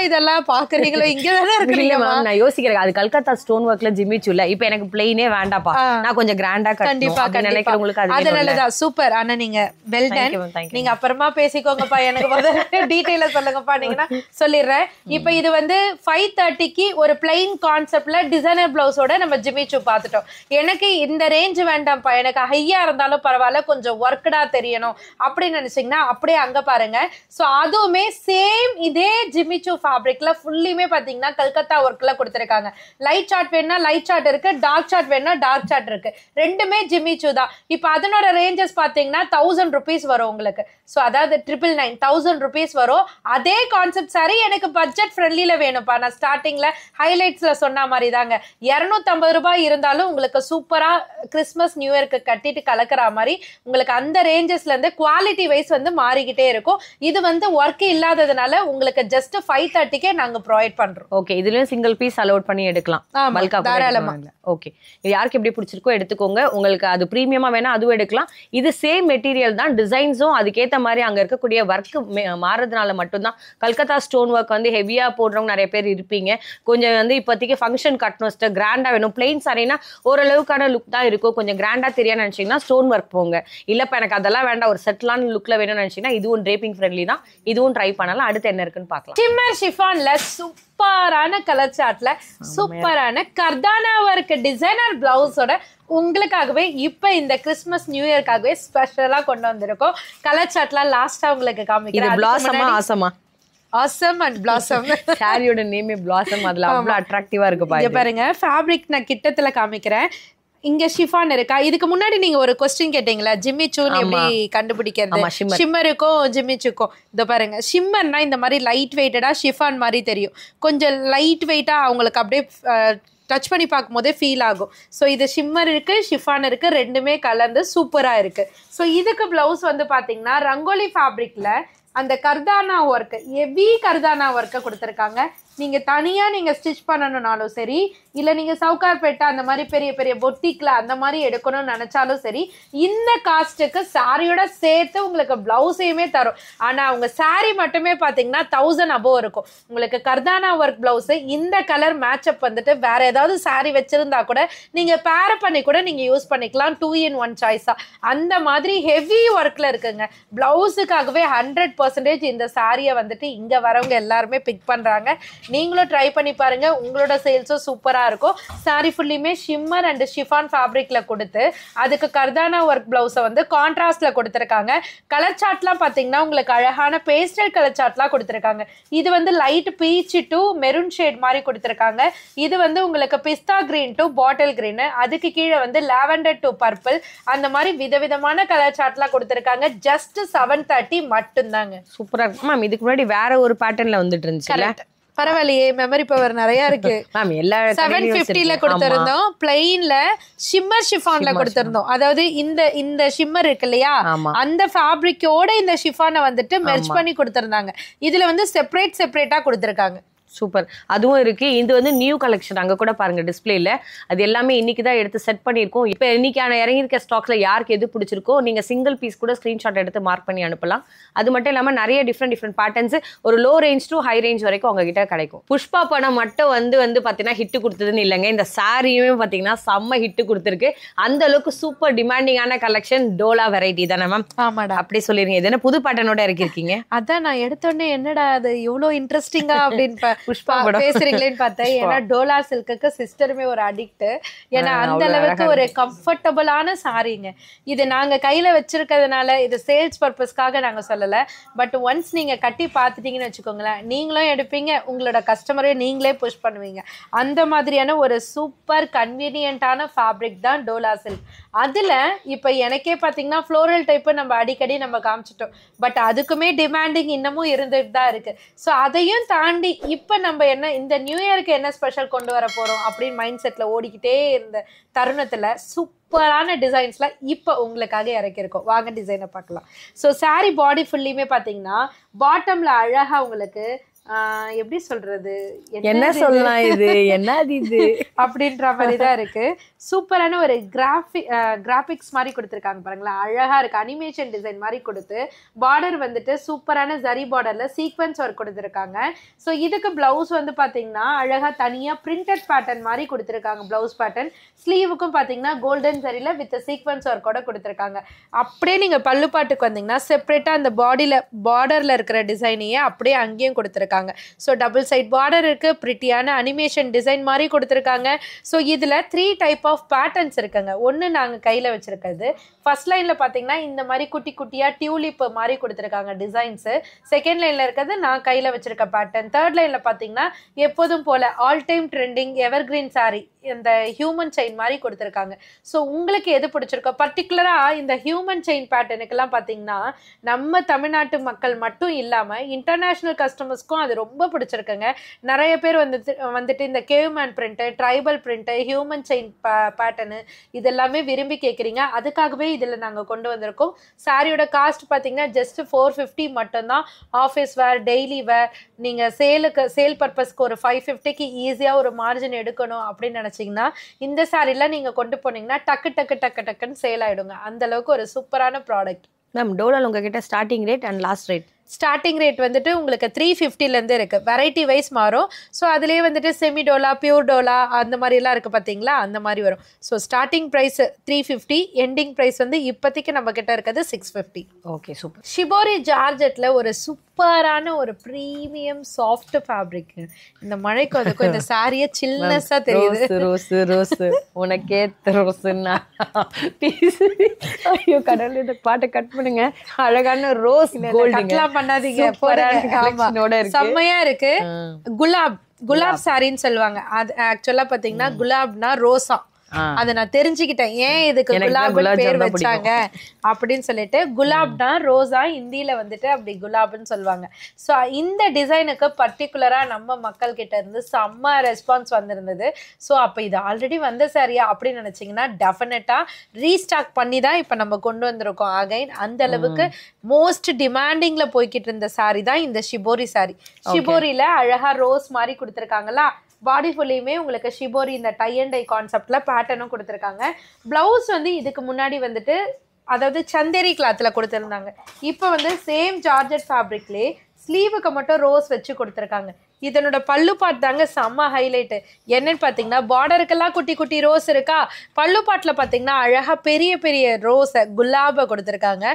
இதெல்லாம் பாக்குறீங்களோ, இங்கதானே இருக்கீங்க. நான் யோசிக்கிறேன் அது கல்கத்தா ஸ்டோன் ஒர்க்ல ஜிம்மிச்சூ இல்ல. இப்போ எனக்கு பிளைனே வேண்டாப்பா, நான் கொஞ்சம் கிராண்டா கட்டணும் நினைக்கிறவங்களுக்கு அதனாலதான் சூப்பர். ஆனா நீங்க வெல் டன். நீங்க அப்புறமா பேசிக்கோங்கப்பா, எனக்கு முதல்ல டீடைலா சொல்லுங்கப்பா. நீங்கன்னா சொல்லிடுறேன். இப்போ இது வந்து 530க்கு ஒரு பிளைன் கான்செப்ட்ல டிசைனர் பிளவுஸோட நம்ம ஜிம்மிச்சூ பார்த்துட்டோம். எனக்கு இந்த ரேஞ்ச் வேண்டாம்ப்பா, எனக்கு ஹையா இருந்தாலும் பரவாயில்ல, கொஞ்சம் ஒர்க்கடா தெரியணும் அப்படின்னு நினைச்சீங்கன்னா அப்படியே அங்க பாருங்க. ஸோ அதுவுமே சேம் இதே ஜிம்மிச்சூ ஃபேப்ரிக்ல ஃபுல்லியுமே பாத்தீங்கன்னா கல்கத்தா ஒர்க்ல கொடுத்திருக்காங்க. லைட் சார்ட் வேணும்னா லைட் சார்ட் இருக்கு, டார்க் சார்ட் வேணும்னா டார்க் சார்ட் இருக்கு. ரெண்டுமே ஜிம்மிச்சூ தான். இப்போ அதனோட ரேஞ்சஸ் பாத்தீங்கன்னா 1000 rupees வரும் உங்களுக்கு. ஸோ அதாவது 999 1000 rupees வரும். அதே கான்செப்ட் சாரி எனக்கு பட்ஜெட் ஃப்ரெண்ட்லியில வேணும்ப்பா. நான் ஸ்டார்டிங்ல ஹைலைட்ஸ்ல சொன்ன மாதிரி தாங்க, 250 ரூபாய் இருந்தாலும் உங்களுக்கு சூப்பரா கிறிஸ்மஸ் நியூ இயர்க்கு கட்டிட்டு கலக்கிற மாதிரி உங்களுக்கு அந்த ரேஞ்சஸ்ல இருந்து குவாலிட்டி வைஸ் வந்து மாறிக்கிட்டே இருக்கும். இது வந்து ஒர்க் இல்லாததுனால உங்களுக்கு ஜஸ்ட் 530க்கே நாங்க ப்ரொவைட் பண்றோம். ஓகே, இதுலயும் சிங்கிள் பீஸ் அலோட் பண்ணி எடுக்கலாம். பல்கா தாராளமா. ஓகே, இது யாருக்கு எப்படி பிடிச்சிருக்கோ எடுத்துக்கோங்க. உங்களுக்கு அது பிரீமியமா வேணா அதுவும் எடுக்கலாம். இது சேம் மெட்டீரியல் தான், டிசைன்ஸும் அதுக்கேற்ற மாதிரி அங்க இருக்கக்கூடிய ஒர்க் மாறதுனால மட்டும்தான். கல்கத்தா ஸ்டோன் ஒர்க் வந்து ஹெவியா போடுறவங்க நிறைய பேர் இருப்பீங்க. கொஞ்சம் வந்து இப்போதைக்கு ஃபங்க்ஷன் கட்டணும், கிராண்டா வேணும், பிளைன் சாரினா ஓரளவுக்கான லுக் தான் இருக்கும். கொஞ்சம் கிராண்டா தெரியாது நினைச்சீங்கன்னா ஸ்டோன் ஒர்க் போங்க. இல்லப்ப எனக்கு அதெல்லாம் வேண்டாம், ஒரு செட்டிலான லுக்ல வேணும்னு நினைச்சீங்கன்னா இதுவும் டிரேப்பிங் ஃப்ரெண்ட்லி தான், இதுவும் ட்ரை பண்ணலாம். அடுத்து என்ன இருக்குன்னு பார்க்கலாம். ஷிம்மர் ஷிஃபான்ல சூப்பரான கலர் சார்ட்ல சூப்பரான கர்தானா ஒர்க் டிசைனர் பிளவுஸோட உங்களுக்காகவே இப்ப இந்த கிறிஸ்மஸ் நியூ இயர்க்காகவே ஸ்பெஷலா கொண்டு வந்திருக்கோம். கலர் சார்ட்லாம் லாஸ்டா உங்களுக்கு காமிக்கிறேன். பிளாசமா ஆசமா ஆசம் அண்ட் பிளாசம். சாரியோட நேமே பிளாசம். அதுல அவ்வளவு அட்ராக்டிவா இருக்கு பாருங்க. ஃபேப்ரிக் நான் கிட்டத்துல காமிக்கிறேன். இங்க ஷிஃபான் இருக்கா? இதுக்கு முன்னாடி நீங்க ஒரு क्वेश्चन கேட்டீங்களா, ஜிம்மிச்சூன்னு எப்படி கண்டுபிடிக்கிறது, ஷிம்மருக்கும் ஜிம்மிச்சூக்கும். இதோ பாருங்க, ஷிம்மர்னா இந்த மாதிரி லைட் வெயிட்டடா ஷிஃபான் மாதிரி தெரியும். கொஞ்சம் லைட் வெயிட்டா அவங்களுக்கு அப்படியே டச் பண்ணி பார்க்கும்போதே ஃபீல் ஆகும். ஸோ இது ஷிம்மர் இருக்கு, ஷிஃபான் இருக்கு, ரெண்டுமே கலந்து சூப்பரா இருக்கு. ஸோ இதுக்கு பிளவுஸ் வந்து பாத்தீங்கன்னா ரங்கோலி ஃபேப்ரிக்ல அந்த கர்தானா ஒர்க், ஹெவி கர்தானா ஒர்க்கை கொடுத்துருக்காங்க. நீங்க தனியா நீங்க ஸ்டிச் பண்ணணும்னாலும் சரி, இல்ல நீங்க சவுகார்பேட்டா அந்த மாதிரி பெரிய பெரிய பொட்டிக்ல அந்த மாதிரி எடுக்கணும்னு நினைச்சாலும் சரி, இந்த காஸ்ட்டுக்கு சாரியோட சேர்த்து உங்களுக்கு பிளவுஸையுமே தரும். ஆனா உங்க சாரி மட்டுமே பாத்தீங்கன்னா 1000 above இருக்கும். உங்களுக்கு கர்தானா ஒர்க் பிளவுஸ் இந்த கலர் மேட்சப் வந்துட்டு வேற ஏதாவது சாரி வச்சிருந்தா கூட நீங்க பேர் பண்ணி கூட நீங்க யூஸ் பண்ணிக்கலாம், 2 in 1 சாய்ஸா. அந்த மாதிரி ஹெவி ஒர்க்ல இருக்குங்க. பிளவுஸுக்காகவே 100% 100% இந்த சாரியை வந்துட்டு இங்க வரவங்க எல்லாருமே பிக் பண்றாங்க. நீங்களும் ட்ரை பண்ணி பாருங்க, உங்களோட சேல்ஸும் சூப்பரா இருக்கும். சாரி ஃபுல்லியுமே ஷிம்மர் அண்ட் ஷிஃபான் ஃபேப்ரிக்ல கொடுத்து அதுக்கு கர்தானா ஒர்க் பிளவுஸை வந்து கான்ட்ராஸ்ட்ல கொடுத்துருக்காங்க. கலர் சார்ட்லாம் பாத்தீங்கன்னா உங்களுக்கு அழகான பேஸ்டல் கலர் சார்ட்லாம் கொடுத்துருக்காங்க. இது வந்து light beach to maroon shade மாதிரி கொடுத்துருக்காங்க. இது வந்து உங்களுக்கு பிஸ்தா கிரீன் டு பாட்டில் கிரீன், அதுக்கு கீழே வந்து லாவெண்டர் டு பர்பிள், அந்த மாதிரி விதவிதமான கலர் சார்ட்லாம் கொடுத்துருக்காங்க. ஜஸ்ட் 730 மட்டும்தாங்க. சூப்பரா இருக்கு மேம். இதுக்கு முன்னாடி வேற ஒரு பேட்டர்ன்ல வந்துட்டு இருந்துச்சுல. பரவாயில்லையே, மெமரி பவர் நிறைய இருக்கு. மேம் எல்லா 750ல கொடுத்திருந்தோம், பிளைன்ல ஷிம்மர் ஷிஃபான்ல கொடுத்திருந்தோம். அதாவது இந்த ஷிம்மர் இருக்கு இல்லையா, அந்த ஃபேப்ரிக்கோட இந்த ஷிஃபானை வந்துட்டு மெர்ஜ் பண்ணி கொடுத்திருந்தாங்க. இதுல வந்து செப்பரேட்டா கொடுத்திருக்காங்க. சூப்பர். அதுவும் இருக்கு. இது வந்து நியூ கலெக்ஷன். அங்க கூட பாருங்க டிஸ்பிளேல. அது எல்லாமே இன்னைக்கு தான் எடுத்து செட் பண்ணியிருக்கோம். இப்போ இன்னைக்கான இறங்கியிருக்க ஸ்டாக்ல யாருக்கு எது பிடிச்சிருக்கோ நீங்க சிங்கிள் பீஸ் கூட ஸ்கிரீன்ஷாட் எடுத்து மார்க் பண்ணி அனுப்பலாம். அது மட்டும் இல்லாம நிறைய டிஃப்ரெண்ட் பேட்டர்ன்ஸ் ஒரு low range to high range வரைக்கும் அவங்க கிட்ட கிடைக்கும். புஷ்பா படம் மட்டும் வந்து பாத்தீங்கன்னா ஹிட் கொடுத்ததுன்னு இல்லைங்க, இந்த சாரியுமே பாத்தீங்கன்னா செம்ம ஹிட் கொடுத்துருக்கு. அந்த அளவுக்கு சூப்பர் டிமாண்டிங்கான கலெக்ஷன். டோலா வெரைட்டி தானே மேம்? ஆமாடா, அப்படி சொல்லிருங்க. இது என்ன புது பேட்டர்னோட இறக்கிருக்கீங்க? அதான் நான் எடுத்தோடனே என்னடா அது இவ்வளவு இன்ட்ரெஸ்டிங்கா அப்படின்னு புஷ்பா பேசுறீங்களேன்னு பார்த்தேன். ஏன்னா டோலா சில்க்கு சிஸ்டருமே ஒரு அடிக்ட். ஏன்னா அந்த அளவுக்கு ஒரு கம்ஃபர்டபுளான சாரிங்க. இது நாங்க கையில வச்சிருக்கிறதுனால இது சேல்ஸ் பர்பஸ்க்காக நாங்க சொல்லல. பட் ஒன்ஸ் நீங்க கட்டி பார்த்துட்டீங்கன்னு வச்சுக்கோங்களேன், நீங்களும் எடுப்பீங்க, உங்களோட கஸ்டமரையும் நீங்களே புஷ் பண்ணுவீங்க. அந்த மாதிரியான ஒரு சூப்பர் கன்வீனியன்டான ஃபேப்ரிக் தான் டோலா சில்க். அதுல இப்ப எனக்கே பாத்தீங்கன்னா ஃப்ளோரல் டைப் நம்ம அடிக்கடி நம்ம காமிச்சிட்டோம். பட் அதுக்குமே டிமாண்டிங் இன்னமும் இருந்துட்டு தான் இருக்கு. ஸோ அதையும் தாண்டி இப்ப நம்ம என்ன இந்த நியூ இயருக்கு என்ன ஸ்பெஷல் கொண்டு வர போறோம் அப்படின்னு மைண்ட் செட்ல ஓடிக்கிட்டே இருந்த தருணத்துல சூப்பரான டிசைன்ஸ்ல இப்ப உங்களுக்காக இறக்கிருக்கோம். வாங்க டிசைனை பார்க்கலாம். ஸோ சாரி பாடி ஃபுல்லியுமே பாத்தீங்கன்னா பாட்டம்ல அழகா உங்களுக்கு எப்படி சொல்றது, என்ன சொல்லலாம், இது என்னது இது அப்படின்ற மாதிரி தான் இருக்கு. சூப்பரான ஒரு கிராபிக்ஸ் மாதிரி கொடுத்துருக்காங்க பாருங்களேன், அழகா இருக்கு. அனிமேஷன் டிசைன் மாதிரி கொடுத்து பார்டர் வந்துட்டு சூப்பரான ஜரி பார்டர்ல சீக்வன்ஸ் ஒர்க் கொடுத்துருக்காங்க. ஸோ இதுக்கு பிளவுஸ் வந்து பாத்தீங்கன்னா அழகா தனியா பிரிண்டட் பேட்டர்ன் மாதிரி கொடுத்துருக்காங்க. பிளவுஸ் பேட்டர்ன் ஸ்லீவுக்கும் பாத்தீங்கன்னா கோல்டன் ஜரியில வித் சீக்வன்ஸ் ஒர்க்கோட கொடுத்துருக்காங்க. அப்படியே நீங்க பல்லு பாட்டுக்கு வந்தீங்கன்னா செப்பரேட்டா அந்த பார்டர்ல இருக்கிற டிசைனையே அப்படியே அங்கேயும் கொடுத்துருக்காங்க. ஸோ டபுள் சைட் பார்டர் இருக்கு, பிரிட்டியான அனிமேஷன் டிசைன் மாதிரி கொடுத்துருக்காங்க. ஸோ இதுல 3 டைப் ஆஃப் பேட்டர்ன்ஸ் இருக்குங்க. ஒன்று நாங்கள் கையில் வச்சிருக்கிறது. ஃபர்ஸ்ட் லைன்ல பார்த்தீங்கன்னா இந்த மாதிரி குட்டி குட்டியா டியூலிப் மாதிரி கொடுத்துருக்காங்க டிசைன்ஸு. செகண்ட் லைன்ல இருக்கிறது நான் கையில் வச்சிருக்க பேட்டர்ன். தேர்ட் லைன்ல பார்த்தீங்கன்னா எப்போதும் போல ஆல் டைம் ட்ரெண்டிங் எவர் கிரீன் சாரி இந்த ஹியூமன் செயின் மாதிரி கொடுத்துருக்காங்க. ஸோ உங்களுக்கு எது பிடிச்சிருக்கோ, பர்டிகுலரா இந்த ஹியூமன் செயின் பேட்டர்னுக்கெல்லாம் பார்த்தீங்கன்னா நம்ம தமிழ்நாட்டு மக்கள் மட்டும் இல்லாம இன்டர்நேஷனல் கஸ்டமர்ஸ்க்கும் அது ரொம்ப பிடிச்சிருக்குங்க. நிறைய பேர் வந்துட்டு இந்த caveman print, tribal print, human chain பேட்டர்னு இதெல்லாமே விரும்பி கேட்குறீங்க. அதுக்காகவே இதில் நாங்கள் கொண்டு வந்திருக்கோம். சாரியோட காஸ்ட் பார்த்தீங்கன்னா ஜஸ்ட் 450 மட்டும்தான். ஆஃபீஸ் வேர், டெய்லி வேர், நீங்கள் சேல் பர்பஸ்க்கு ஒரு 550க்கு ஈஸியாக ஒரு மார்ஜின் எடுக்கணும் அப்படின்னு நினச்சிங்கன்னா இந்த சாரிலாம் நீங்கள் கொண்டு போனீங்கன்னா டக்குன்னு சேல் ஆகிடுங்க. அந்த அளவுக்கு ஒரு சூப்பரான ப்ராடக்ட். மேம் டோலால் உங்ககிட்ட starting rate and last rate? Starting rate வந்துட்டு உங்களுக்கு 350லேருந்து இருக்குது. வெரைட்டி வைஸ் மாறும். ஸோ அதுலேயே வந்துட்டு செமி டோலா, பியூர் டோலா அந்த மாதிரிலாம் இருக்குது பார்த்தீங்களா, அந்த மாதிரி வரும். So starting price 350, ending price வந்து இப்போதைக்கு நம்ம கிட்ட இருக்கிறது 650. Okay super. ஷிபோரி ஜார்ஜெட்டில் ஒரு சூப்பரான ஒரு ப்ரீமியம் சாஃப்ட் ஃபேப்ரிக். இந்த மழைக்கு அதுக்கும் இந்த சாரியை சில்னஸாக தெரியுது. ரோஸு ரோஸு உனக்கே ரோஸுன்னா ஐயோ கடவுள், இந்த பாட்டை கட் பண்ணுங்க. அழகான ரோஸ் கோல்டுங்க பண்ணாதீங்க, செம்மையா இருக்கு. குலாப் சாரின்னு சொல்லுவாங்க. அது ஆக்சுவலா பாத்தீங்கன்னா குலாப்னா ரோசா. அதை நான் தெரிஞ்சுக்கிட்டேன் ஏன் இதுக்கு குலாப் பேர் வச்சாங்க அப்படின்னு சொல்லிட்டு. குலாப்னா ரோஸா, இந்தியில வந்துட்டு அப்படி குலாப்னு சொல்லுவாங்க. ஸோ இந்த டிசைனுக்கு பர்டிகுலரா நம்ம மக்கள் கிட்ட இருந்து செம்ம ரெஸ்பான்ஸ் வந்திருந்தது. ஸோ அப்போ இது ஆல்ரெடி வந்த சாரியா அப்படின்னு நினைச்சீங்கன்னா டெஃபினட்டா ரீஸ்டாக் பண்ணி தான் இப்போ நம்ம கொண்டு வந்திருக்கோம் அகைன். அந்த அளவுக்கு மோஸ்ட் டிமாண்டிங்ல போய்கிட்டு இருந்த சாரி தான் இந்த ஷிபோரி சாரி. ஷிபோரியில அழகா ரோஸ் மாதிரி கொடுத்துருக்காங்களா. பாடி ஃபுல்லையுமே உங்களுக்கு ஷிபோரி இந்த டை அண்ட் டை கான்செப்ட்ல பேட்டர்னும் கொடுத்துருக்காங்க. பிளவுஸ் வந்து இதுக்கு முன்னாடி வந்துட்டு அதாவது சந்தேரி கிளாத்ல கொடுத்துருந்தாங்க. இப்போ வந்து சேம் ஜார்ஜெட் ஃபேப்ரிக்லேயே ஸ்லீவுக்கு மட்டும் ரோஸ் வச்சு கொடுத்துருக்காங்க. இதனோட பல்லு பாட் தாங்க செம்ம ஹைலைட்டு. என்னன்னு பார்த்தீங்கன்னா பார்டருக்கெல்லாம் குட்டி குட்டி ரோஸ் இருக்கா, பல்லு பாட்டில் பார்த்தீங்கன்னா அழகாக பெரிய பெரிய ரோஸை குலாபை கொடுத்துருக்காங்க.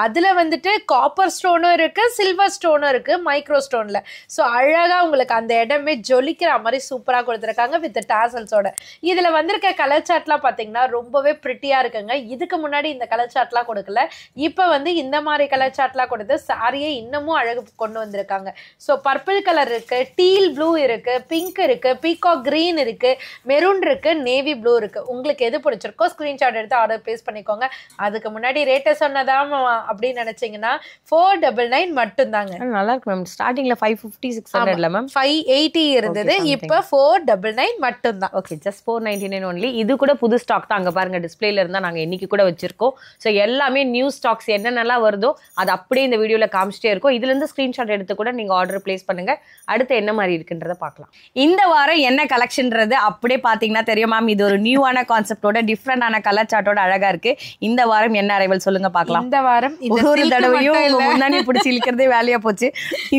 அதில் வந்துட்டு காப்பர் ஸ்டோனும் இருக்குது, சில்வர் ஸ்டோனும் இருக்குது மைக்ரோ ஸ்டோனில். ஸோ அழகாக உங்களுக்கு அந்த இடமே ஜொலிக்கிற மாதிரி சூப்பராக கொடுத்துருக்காங்க வித் டாசல்ஸோட. இதில் வந்திருக்க கலர் சார்ட்லாம் பார்த்தீங்கன்னா ரொம்பவே ப்ரிட்டியாக இருக்குங்க. இதுக்கு முன்னாடி இந்த கலர் சார்ட்லாம் கொடுக்கல, இப்போ வந்து இந்த மாதிரி கலர் சார்ட்லாம் கொடுத்து சாரியை இன்னமும் அழகு கொண்டு வந்திருக்காங்க. ஸோ பர்பிள் கலர் இருக்குது, டீல் ப்ளூ இருக்கு, பிங்க் இருக்கு, பீகாக் கிரீன் இருக்கு, மெரூன் இருக்கு, நேவி ப்ளூ இருக்கு. உங்களுக்கு எது பிடிச்சிருக்கோ ஸ்கிரீன்ஷாட் எடுத்து ஆர்டர் பிளேஸ் பண்ணிக்கோங்க. அதுக்கு முன்னாடி ரேட்டை சொன்னதாம் அப்படின்னு நினைச்சீங்கன்னா 499 மட்டும் தாங்க. நல்லா இருக்கு மேம். ஸ்டார்டிங்ல 550 600 மேம் 580 இருந்தது, இப்போ 499 மட்டும் தான். Okay, just 499 only. இது கூட புது ஸ்டாக் தான். அங்க பாருங்க டிஸ்பிளேல இருந்தா நாங்க இன்னைக்கு கூட வச்சிருக்கோம். ஸோ எல்லாமே நியூ ஸ்டாக்ஸ் என்னென்னலாம் வருதோ அது அப்படியே இந்த வீடியோல காமிச்சிட்டே இருக்கும். இதுல இருந்து ஸ்கிரீன்ஷாட் எடுத்து கூட நீங்க ஆர்டர் பிளேஸ் பண்ணுங்க. அடுத்து என்ன மாதிரி இருக்குன்றத பார்க்கலாம். இந்த வாரம் என்ன கலெக்ஷன்றது அப்படியே பாத்தீங்கன்னா தெரியும் மேம். இது ஒரு நியூவான கான்செப்டோட டிஃப்ரெண்டான கலர் சார்ட்டோட அழகா இருக்கு. இந்த வாரம் என்ன அரைவல் சொல்லுங்க பார்க்கலாம். இந்த வாரம் ஒரு தடவையும் முன்னாடி பிடிச்சி இழுக்கிறதே வேலையா போச்சு.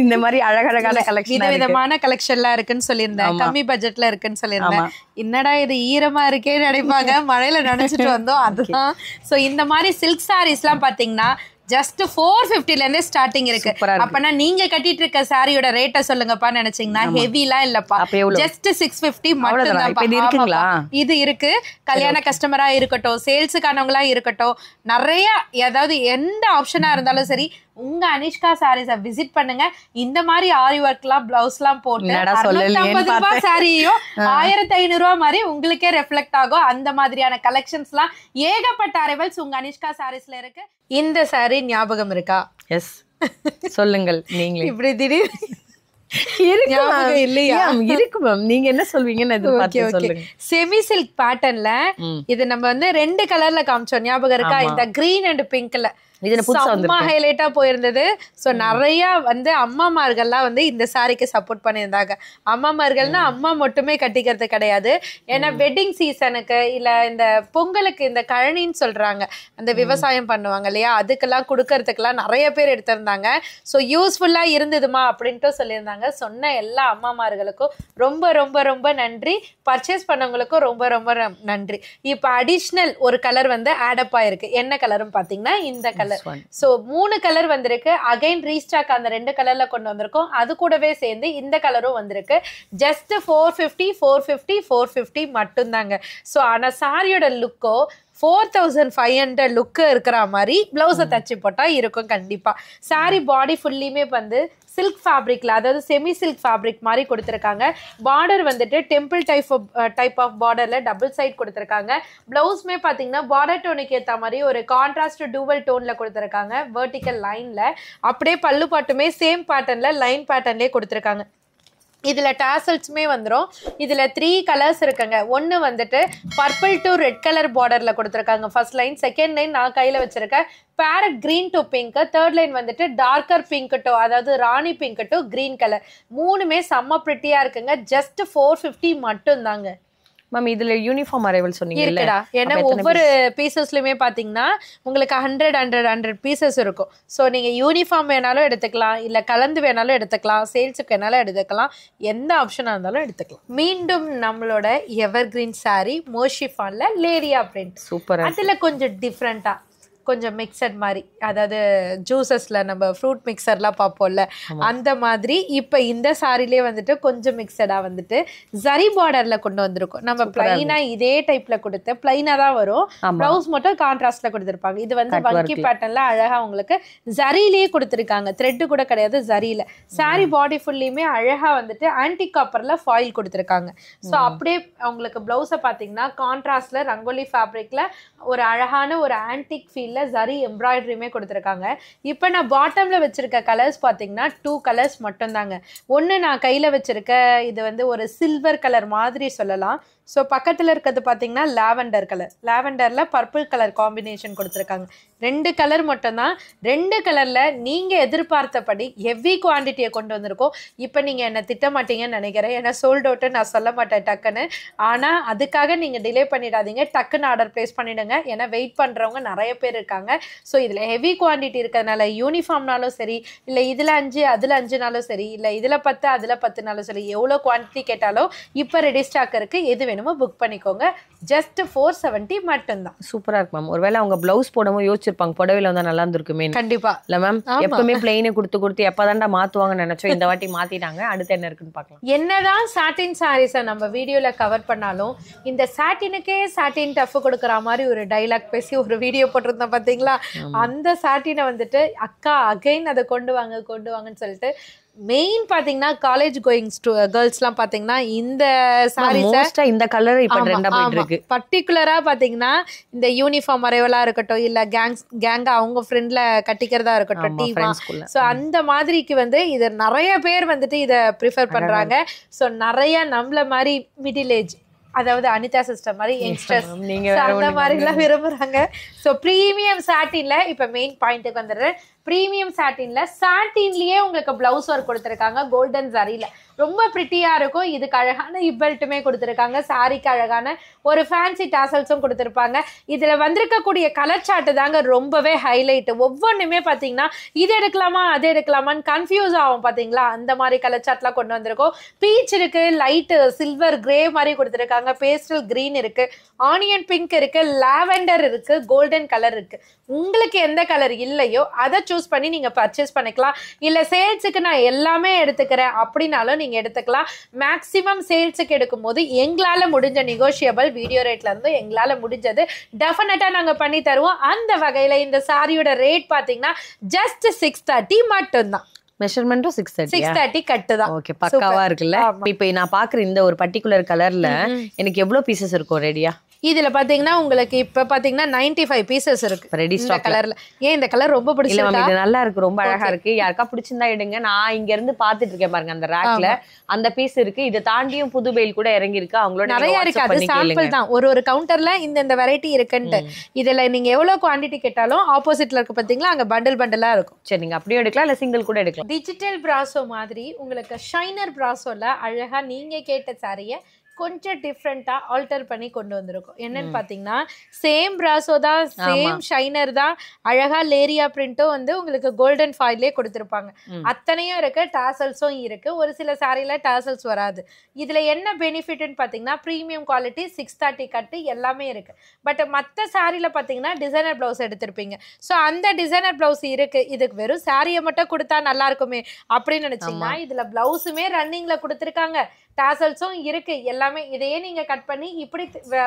இந்த மாதிரி அழகழகான கலெக்ஷன், விதமான கலெக்ஷன்லாம் இருக்குன்னு சொல்லியிருந்தேன், கம்மி பட்ஜெட்ல இருக்குன்னு சொல்லியிருந்தேன். என்னடா இது ஈரமா இருக்கேன்னு நினைப்பாங்க, மழையில நினைச்சிட்டு வந்தோம் அதுதான். சோ இந்த மாதிரி சில்க் சாரீஸ் எல்லாம் பாத்தீங்கன்னா ஜஸ்ட் 450ல இருந்தே ஸ்டார்டிங் இருக்கு. அப்பனா நீங்க கட்டிட்டு இருக்க சாரியோட ரேட்டை சொல்லுங்கப்பா நினைச்சீங்கன்னா ஹெவிலாம் இல்லப்பா, ஜஸ்ட் 650 மட்டும் தான். இது இருக்கு. கல்யாண கஸ்டமரா இருக்கட்டும், சேல்ஸுக்கானவங்களா இருக்கட்டும், நிறைய ஏதாவது எந்த ஆப்ஷனா இருந்தாலும் சரி உங்க அனிஷ்கா சாரீஸை விசிட் பண்ணுங்க. இந்த மாதிரி ஆரி ஒர்க்லாம் பிளவுஸ்லாம் போட்டு 650 ரூபாய் சாரியும் 1500 ரூபாய் மாதிரி உங்களுக்கே ரெஃப்ளெக்ட் ஆகும். அந்த மாதிரியான கலெக்ஷன்ஸ்லாம் ஏகப்பட்ட அரைவல்ஸ் உங்க அனிஷ்கா சாரீஸ்ல இருக்கு. இந்த சாரி ஞாபகம் இருக்கா? எஸ், சொல்லுங்கள் நீங்களே. இப்படி திடீர் இருக்கு மேம், நீங்க என்ன சொல்வீங்கன்னு. செமி சில்க் பேட்டர்ன்ல இது நம்ம வந்து 2 கலர்ல காமிச்சோம், ஞாபகம் இருக்கா? இந்த கிரீன் அண்ட் பிங்க்ல ஹைலைட்டா போயிருந்தது. சோ நிறைய வந்து அம்மாமார்கள்லாம் வந்து இந்த சாரிக்கு சப்போர்ட் பண்ணியிருந்தாங்க. அம்மாமார்கள்னா அம்மா மட்டுமே கட்டிக்கிறது கிடையாது, ஏன்னா வெட்டிங் சீசனுக்கு இல்ல இந்த பொங்கலுக்கு இந்த கழனின்னு சொல்றாங்க, அந்த விவசாயம் பண்ணுவாங்க இல்லையா, அதுக்கெல்லாம் கொடுக்கறதுக்கெல்லாம் நிறைய பேர் எடுத்திருந்தாங்க. ஸோ யூஸ்ஃபுல்லா இருந்ததுமா அப்படின்ட்டு சொல்லியிருந்தாங்க. சொன்ன எல்லா அம்மாமார்களுக்கும் ரொம்ப ரொம்ப ரொம்ப நன்றி. பர்ச்சேஸ் பண்ணவங்களுக்கும் ரொம்ப ரொம்ப நன்றி. இப்போ அடிஷ்னல் ஒரு கலர் வந்து ஆடப் ஆயிருக்கு. என்ன கலரும் பாத்தீங்கன்னா இந்த கலர். சோ 3 கலர் வந்திருக்கு. அகைன் ரீஸ்டாக் அந்த 2 கலர்ல கொண்டு வந்திருக்கோம். அது கூடவே சேர்ந்து இந்த கலரும் வந்திருக்கு. ஜஸ்ட் 450 மட்டும் தாங்க. சோ ஆனா சாரியோட லுக்கோ 4500 லுக்கு இருக்கிற மாதிரி பிளவுஸை தச்சு போட்டா இருக்கும் கண்டிப்பா. சாரி பாடி ஃபுல்லியுமே வந்து சில்க் ஃபேப்ரிக்ல, அதாவது செமி சில்க் ஃபேப்ரிக் மாதிரி கொடுத்துருக்காங்க. பார்டர் வந்துட்டு டெம்பிள் டைப் ஆஃப் பார்டர்ல டபுள் சைட் கொடுத்துருக்காங்க. பிளவுஸ்மே பார்த்தீங்கன்னா பார்டர் டோனுக்கு ஏற்ற மாதிரி ஒரு கான்ட்ராஸ்ட் டூவல் டோன்ல கொடுத்துருக்காங்க. வெர்டிக்கல் லைன்ல அப்படியே பல்லு பாட்டுமே சேம் பேட்டர்ன்ல லைன் பேட்டர்ன்லேயே கொடுத்துருக்காங்க. இதுல டாசல்ஸ்மே வந்துடும். இதுல 3 கலர்ஸ் இருக்குங்க. ஒன்னு வந்துட்டு பர்பிள் டு ரெட் கலர் பார்டர்ல கொடுத்துருக்காங்க ஃபர்ஸ்ட் லைன். செகண்ட் லைன் நான் கையில வச்சிருக்கேன் farad green to pink. Third line வந்துட்டு டார்க்கர் பிங்க் டு, அதாவது ராணி பிங்க் டு கிரீன் கலர். மூணுமே செம்ம பிரிட்டியா இருக்குங்க. ஜஸ்ட் 450 மட்டும் தாங்க. மேம் இதுல யூனிஃபார்ம் அரைவல் சொன்னீங்க இருக்குடா, ஏன்னா ஒவ்வொரு பீசஸ்லயுமே பாத்தீங்கன்னா உங்களுக்கு 100 பீசஸ் இருக்கும். ஸோ நீங்க யூனிஃபார்ம் வேணாலும் எடுத்துக்கலாம், இல்ல கலந்து வேணாலும் எடுத்துக்கலாம், சேல்ஸுக்கு வேணாலும் எடுத்துக்கலாம், எந்த ஆப்ஷனா இருந்தாலும் எடுத்துக்கலாம். மீண்டும் நம்மளோட எவர் கிரீன் சாரி மோஷிஃபான்ல லேரியா பிரிண்ட். சூப்பர். அதுல கொஞ்சம் டிஃப்ரெண்டா, கொஞ்சம் மிக்சட் மாதிரி, அதாவது ஜூசஸ்ல நம்ம ஃப்ரூட் மிக்சர்லாம் பார்ப்போம்ல அந்த மாதிரி இப்போ இந்த சாரிலே வந்துட்டு கொஞ்சம் மிக்சடா வந்துட்டு ஜரி பார்டர்ல கொண்டு வந்திருக்கோம். நம்ம பிளைனா இதே டைப்ல கொடுத்து பிளைனா தான் வரும், பிளவுஸ் மட்டும் கான்ட்ராஸ்ட்ல கொடுத்துருப்பாங்க. இது வந்து வங்கி பேட்டர்ன்ல அழகா உங்களுக்கு ஜரியிலேயே கொடுத்துருக்காங்க, த்ரெட்டு கூட கிடையாது, ஜரியில. சாரி பாடி ஃபுல்லியுமே அழகா வந்துட்டு ஆன்டிக் காப்பர்ல ஃபாயில் கொடுத்துருக்காங்க. ஸோ அப்படியே உங்களுக்கு பிளவுஸை பார்த்தீங்கன்னா கான்ட்ராஸ்ட்ல ரங்கோலி ஃபேப்ரிக்ல ஒரு அழகான ஒரு ஆன்டிக் ஃபீல் ஜரி எம்ப்ராய்டரியுமே கொடுத்துருக்காங்க. இப்போ நான் பாட்டம்ல வச்சிருக்க கலர்ஸ் பார்த்தீங்கன்னா 2 கலர்ஸ் மட்டும் தாங்க. ஒன்று நான் கையில வச்சிருக்க இது வந்து ஒரு சில்வர் கலர் மாதிரி சொல்லலாம். ஸோ பக்கத்தில் இருக்கிறது பார்த்தீங்கன்னா லாவெண்டர் கலர். லாவெண்டரில் பர்பிள் கலர் காம்பினேஷன் கொடுத்துருக்காங்க. 2 கலர் மட்டும்தான். 2 கலரில் நீங்கள் எதிர்பார்த்தபடி ஹெவி குவான்டிட்டியை கொண்டு வந்திருக்கோம். இப்போ நீங்கள் என்னை திட்டமாட்டீங்கன்னு நினைக்கிறேன், ஏன்னா சோல்ட் அவுட்டு நான் சொல்ல மாட்டேன் டக்குன்னு. ஆனால் அதுக்காக நீங்கள் டிலே பண்ணிடாதீங்க, டக்குன்னு ஆர்டர் ப்ளேஸ் பண்ணிவிடுங்க. ஏன்னா வெயிட் பண்ணுறவங்க நிறைய பேர் இருக்காங்க. ஸோ இதில் ஹெவி குவான்டிட்டி இருக்கிறதுனால யூனிஃபார்ம்னாலும் சரி, இல்லை இதில் 5 அதில் 5நாலும் சரி, இல்லை இதில் 10 அதில் 10நாலும் சரி, எவ்வளோ குவான்டிட்டி கேட்டாலும் இப்போ ரெடி ஸ்டாக் இருக்குது. எது வேணுமோ புக் பண்ணிக்கோங்க. ஜஸ்ட் 470 மட்டும்தான். சூப்பரா இருக்கு மேம். ஒருவேளை அவங்க பிளவுஸ் போடவும் யோசிச்சிருப்பாங்க, புடவையில வந்தா நல்லா இருந்திருக்குமே. கண்டிப்பா இல்ல மேம், எப்பவுமே பிளைனே கொடுத்து எப்பதான்டா மாத்துவாங்கன்னு நினைச்சோம். இந்த வாட்டி மாத்திட்டாங்க. அடுத்து என்ன இருக்குன்னு பார்க்கலாம். என்னதான் சாட்டின் சாரீஸை நம்ம வீடியோல கவர் பண்ணாலும் இந்த சாட்டினுக்கே சாட்டின் டஃப் கொடுக்குற மாதிரி ஒரு டைலாக் பேசி ஒரு வீடியோ போட்டிருந்தோம் பாத்தீங்களா? அந்த சாட்டினை வந்துட்டு அக்கா அகைன் அதை கொண்டு வாங்கன்னு சொல்லிட்டு மெயின் பாத்தீங்கன்னா காலேஜ் கோயிங் கேர்ள்ஸ்லாம் பாத்தீங்கன்னா இந்த சாரீஸை இந்த கலர் இப்ப ட்ரெண்டா போயிட்டு இருக்கு. பர்டிகுலரா பாத்தீங்கன்னா இந்த யூனிஃபார்ம் அரைவலா இருக்கட்டும், இல்ல கேங்கா அவங்க ஃப்ரெண்ட்ல கட்டிக்கிறதா இருக்கட்டும், டீமா, ஸோ அந்த மாதிரிக்கு வந்து இது நிறைய பேர் வந்துட்டு இதை ப்ரிஃபர் பண்றாங்க. ஸோ நிறைய நம்மள மாதிரி மிடில் ஏஜ், அதாவது அனிதா சிஸ்டர் மாதிரி யங்ஸ்டர்ஸ் அந்த மாதிரி எல்லாம் விரும்புறாங்க. ஸோ ப்ரீமியம் சாட்டின்ல இப்ப மெயின் பாயிண்ட்டுக்கு வந்துடுறேன். ப்ரீமியம் சாட்டின்ல சாட்டின்லயே உங்களுக்கு பிளவுஸ் ஒர்க் கொடுத்துருக்காங்க. கோல்டன் சாரியில ரொம்ப பிரிட்டியா இருக்கும். இதுக்கு அழகான இப்பெல்ட்டுமே கொடுத்துருக்காங்க. சாரிக்கு அழகான ஒரு ஃபேன்சி டாசல்ஸும் கொடுத்துருப்பாங்க. இதுல வந்திருக்கக்கூடிய கலர் சார்ட் தாங்க ரொம்பவே ஹைலைட். ஒவ்வொன்றுமே பாத்தீங்கன்னா இது எடுக்கலாமா அது எடுக்கலாமான்னு கன்ஃபியூஸ் ஆகும் பாத்தீங்களா? அந்த மாதிரி கலர் சார்ட்லாம் கொண்டு வந்திருக்கோம். பீச் இருக்கு, லைட் சில்வர் கிரே மாதிரி கொடுத்துருக்காங்க, பேஸ்டல் கிரீன் இருக்கு, ஆனியன் பிங்க் இருக்கு, லாவெண்டர் இருக்கு, கோல்டன் கலர் இருக்கு. உங்களுக்கு எந்த கலர் இல்லையோ அதை சூஸ் பண்ணி நீங்க பர்ச்சேஸ் பண்ணிக்கலாம். இல்ல சேல்ஸுக்கு நான் எல்லாமே எடுத்துக்கிறேன் அப்படின்னாலும் நீங்க எடுத்துக்கலாம். மேக்ஸிமம் சேல்ஸுக்கு எடுக்கும் போது எங்களால முடிஞ்ச நெகோஷியபிள் வீடியோ ரேட்ல இருந்து எங்களால முடிஞ்சது டெஃபினட்டா நாங்க பண்ணி தருவோம். அந்த வகையில இந்த சாரியோட ரேட் பாத்தீங்கன்னா ஜஸ்ட் 630 மட்டும்தான். மெஷர்மென்ட்டும் 630 கட்டு தான். ஓகே, பக்காவா இருக்குல்ல. இப்போ நான் பாக்குற இந்த ஒரு பர்టిక్యులர் கலர்ல எனக்கு எவ்வளவு பீசஸ் இருக்கும் ரெடியா? இதுல பாத்தீங்கன்னா உங்களுக்கு இப்ப பாத்தீங்கன்னா 95 பீசஸ் இருக்கு ரெடி ஸ்டாக் கலர்ல. ஏன் இந்த கலர் ரொம்ப பிடிச்சிருக்கு? இது நல்லா இருக்கு, ரொம்ப அழகா இருக்கு. யாருக்கா பிடிச்சிருந்தா எடுங்க. நான் இங்க இருந்து பாத்துட்டு இருக்கேன் பாருங்க, அந்த ரேக்ல அந்த பீஸ் இருக்கு. இது தாண்டியும் புதுபெயில் கூட இறங்கி இருக்கு. அவங்களோட நிறைய இருக்கு. அது சாம்பிள் தான். ஒரு கவுண்டர்ல இந்த வெரைட்டி இருக்குன்ட்டு. இதுல நீங்க எவ்வளவு குவாண்டிட்டி கேட்டாலும் ஆப்போசிட்ல இருக்கு பாத்தீங்களா, அங்க பண்டலா இருக்கும். சரி, நீங்க அப்படியே எடுக்கலாம், இல்ல சிங்கிள் கூட எடுக்கலாம். டிஜிட்டல் பிராசோ மாதிரி உங்களுக்கு ஷைனர் பிராசோல அழகா நீங்க கேட்ட சாரிய கொஞ்சம் டிஃப்ரெண்டா ஆல்டர் பண்ணி கொண்டு வந்திருக்கோம். என்னன்னு பாத்தீங்கன்னா சேம் பிராசோ தான், சேம் ஷைனர் தான், அழகா லேரியா பிரிண்டும் வந்து உங்களுக்கு கோல்டன் ஃபாயிலே கொடுத்திருப்பாங்க. அத்தனையும் இருக்கு, டாசல்ஸும் இருக்கு. ஒரு சில சாரியில டாசல்ஸ் வராது. இதுல என்ன பெனிஃபிட்னு பாத்தீங்கன்னா பிரீமியம் குவாலிட்டி, 630 கட்டு எல்லாமே இருக்கு. பட் மத்த சாரியில பாத்தீங்கன்னா டிசைனர் பிளவுஸ் எடுத்திருப்பீங்க. ஸோ அந்த டிசைனர் பிளவுஸ் இருக்கு. இதுக்கு வெறும் சாரியை மட்டும் கொடுத்தா நல்லா இருக்குமே அப்படின்னு நினைச்சீங்கன்னா இதுல பிளவுஸுமே ரன்னிங்ல கொடுத்துருக்காங்க, டாசல்ஸும் இருக்கு. எல்லாமே இதையே நீங்க கட் பண்ணி இப்படி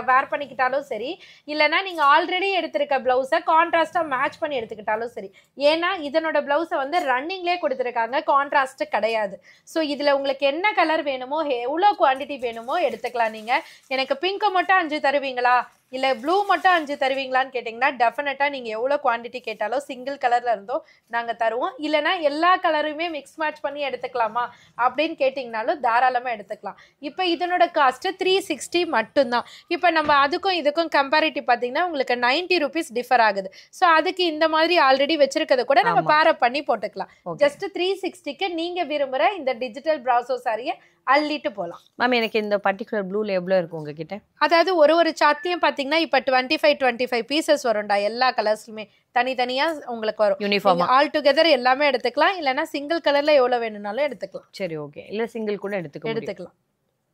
வேர் பண்ணிக்கிட்டாலும் சரி, இல்லைன்னா நீங்க ஆல்ரெடி எடுத்திருக்க பிளவுஸை கான்ட்ராஸ்டா மேட்ச் பண்ணி எடுத்துக்கிட்டாலும் சரி. ஏன்னா இதனோட பிளவுஸை வந்து ரன்னிங்லேயே கொடுத்துருக்காங்க, கான்ட்ராஸ்ட் கிடையாது. ஸோ இதுல உங்களுக்கு என்ன கலர் வேணுமோ, எவ்வளோ குவான்டிட்டி வேணுமோ எடுத்துக்கலாம். நீங்க எனக்கு பிங்க் மட்டும் 5 தருவீங்களா, இல்லை ப்ளூ மட்டும் 5 தருவீங்களான்னு கேட்டிங்கன்னா டெஃபினட்டாக நீங்கள் எவ்வளோ குவான்டிட்டி கேட்டாலும் சிங்கிள் கலரில் இருந்தோ நாங்கள் தருவோம். இல்லைனா எல்லா கலருமே மிக்ஸ் மேட்ச் பண்ணி எடுத்துக்கலாமா அப்படின்னு கேட்டிங்கனாலும் தாராளமாக எடுத்துக்கலாம். இப்போ இதனோட காஸ்ட்டு 360 மட்டும்தான். இப்போ நம்ம அதுக்கும் இதுக்கும் கம்பேரிட்டிவ் பார்த்தீங்கன்னா உங்களுக்கு 90 rupees டிஃபர் ஆகுது. ஸோ அதுக்கு இந்த மாதிரி ஆல்ரெடி வச்சிருக்கிறத கூட நம்ம பேரப் பண்ணி போட்டுக்கலாம். ஜஸ்ட் 360க்கு நீங்கள் விரும்புகிற இந்த டிஜிட்டல் பிராசோ சாரியை அள்ளிட்டு போகலாம். மேம், எனக்கு இந்த பர்டிகுலர் ப்ளூல எவ்வளோ இருக்கும் உங்ககிட்ட? அதாவது ஒரு சாத்தியம் பார்த்தீங்கன்னா இப்போ 25 பீசஸ் வரும்டா. எல்லா கலர்ஸ்லுமே தனித்தனியா உங்களுக்கு வரும். யூனிஃபார்ம் ஆல் டுகெதர் எல்லாமே எடுத்துக்கலாம். இல்லைன்னா சிங்கிள் கலர்ல எவ்வளவு வேணும்னாலும் எடுத்துக்கலாம். சரி, ஓகே. இல்ல சிங்கிள் கூட எடுத்துக்கலாம்.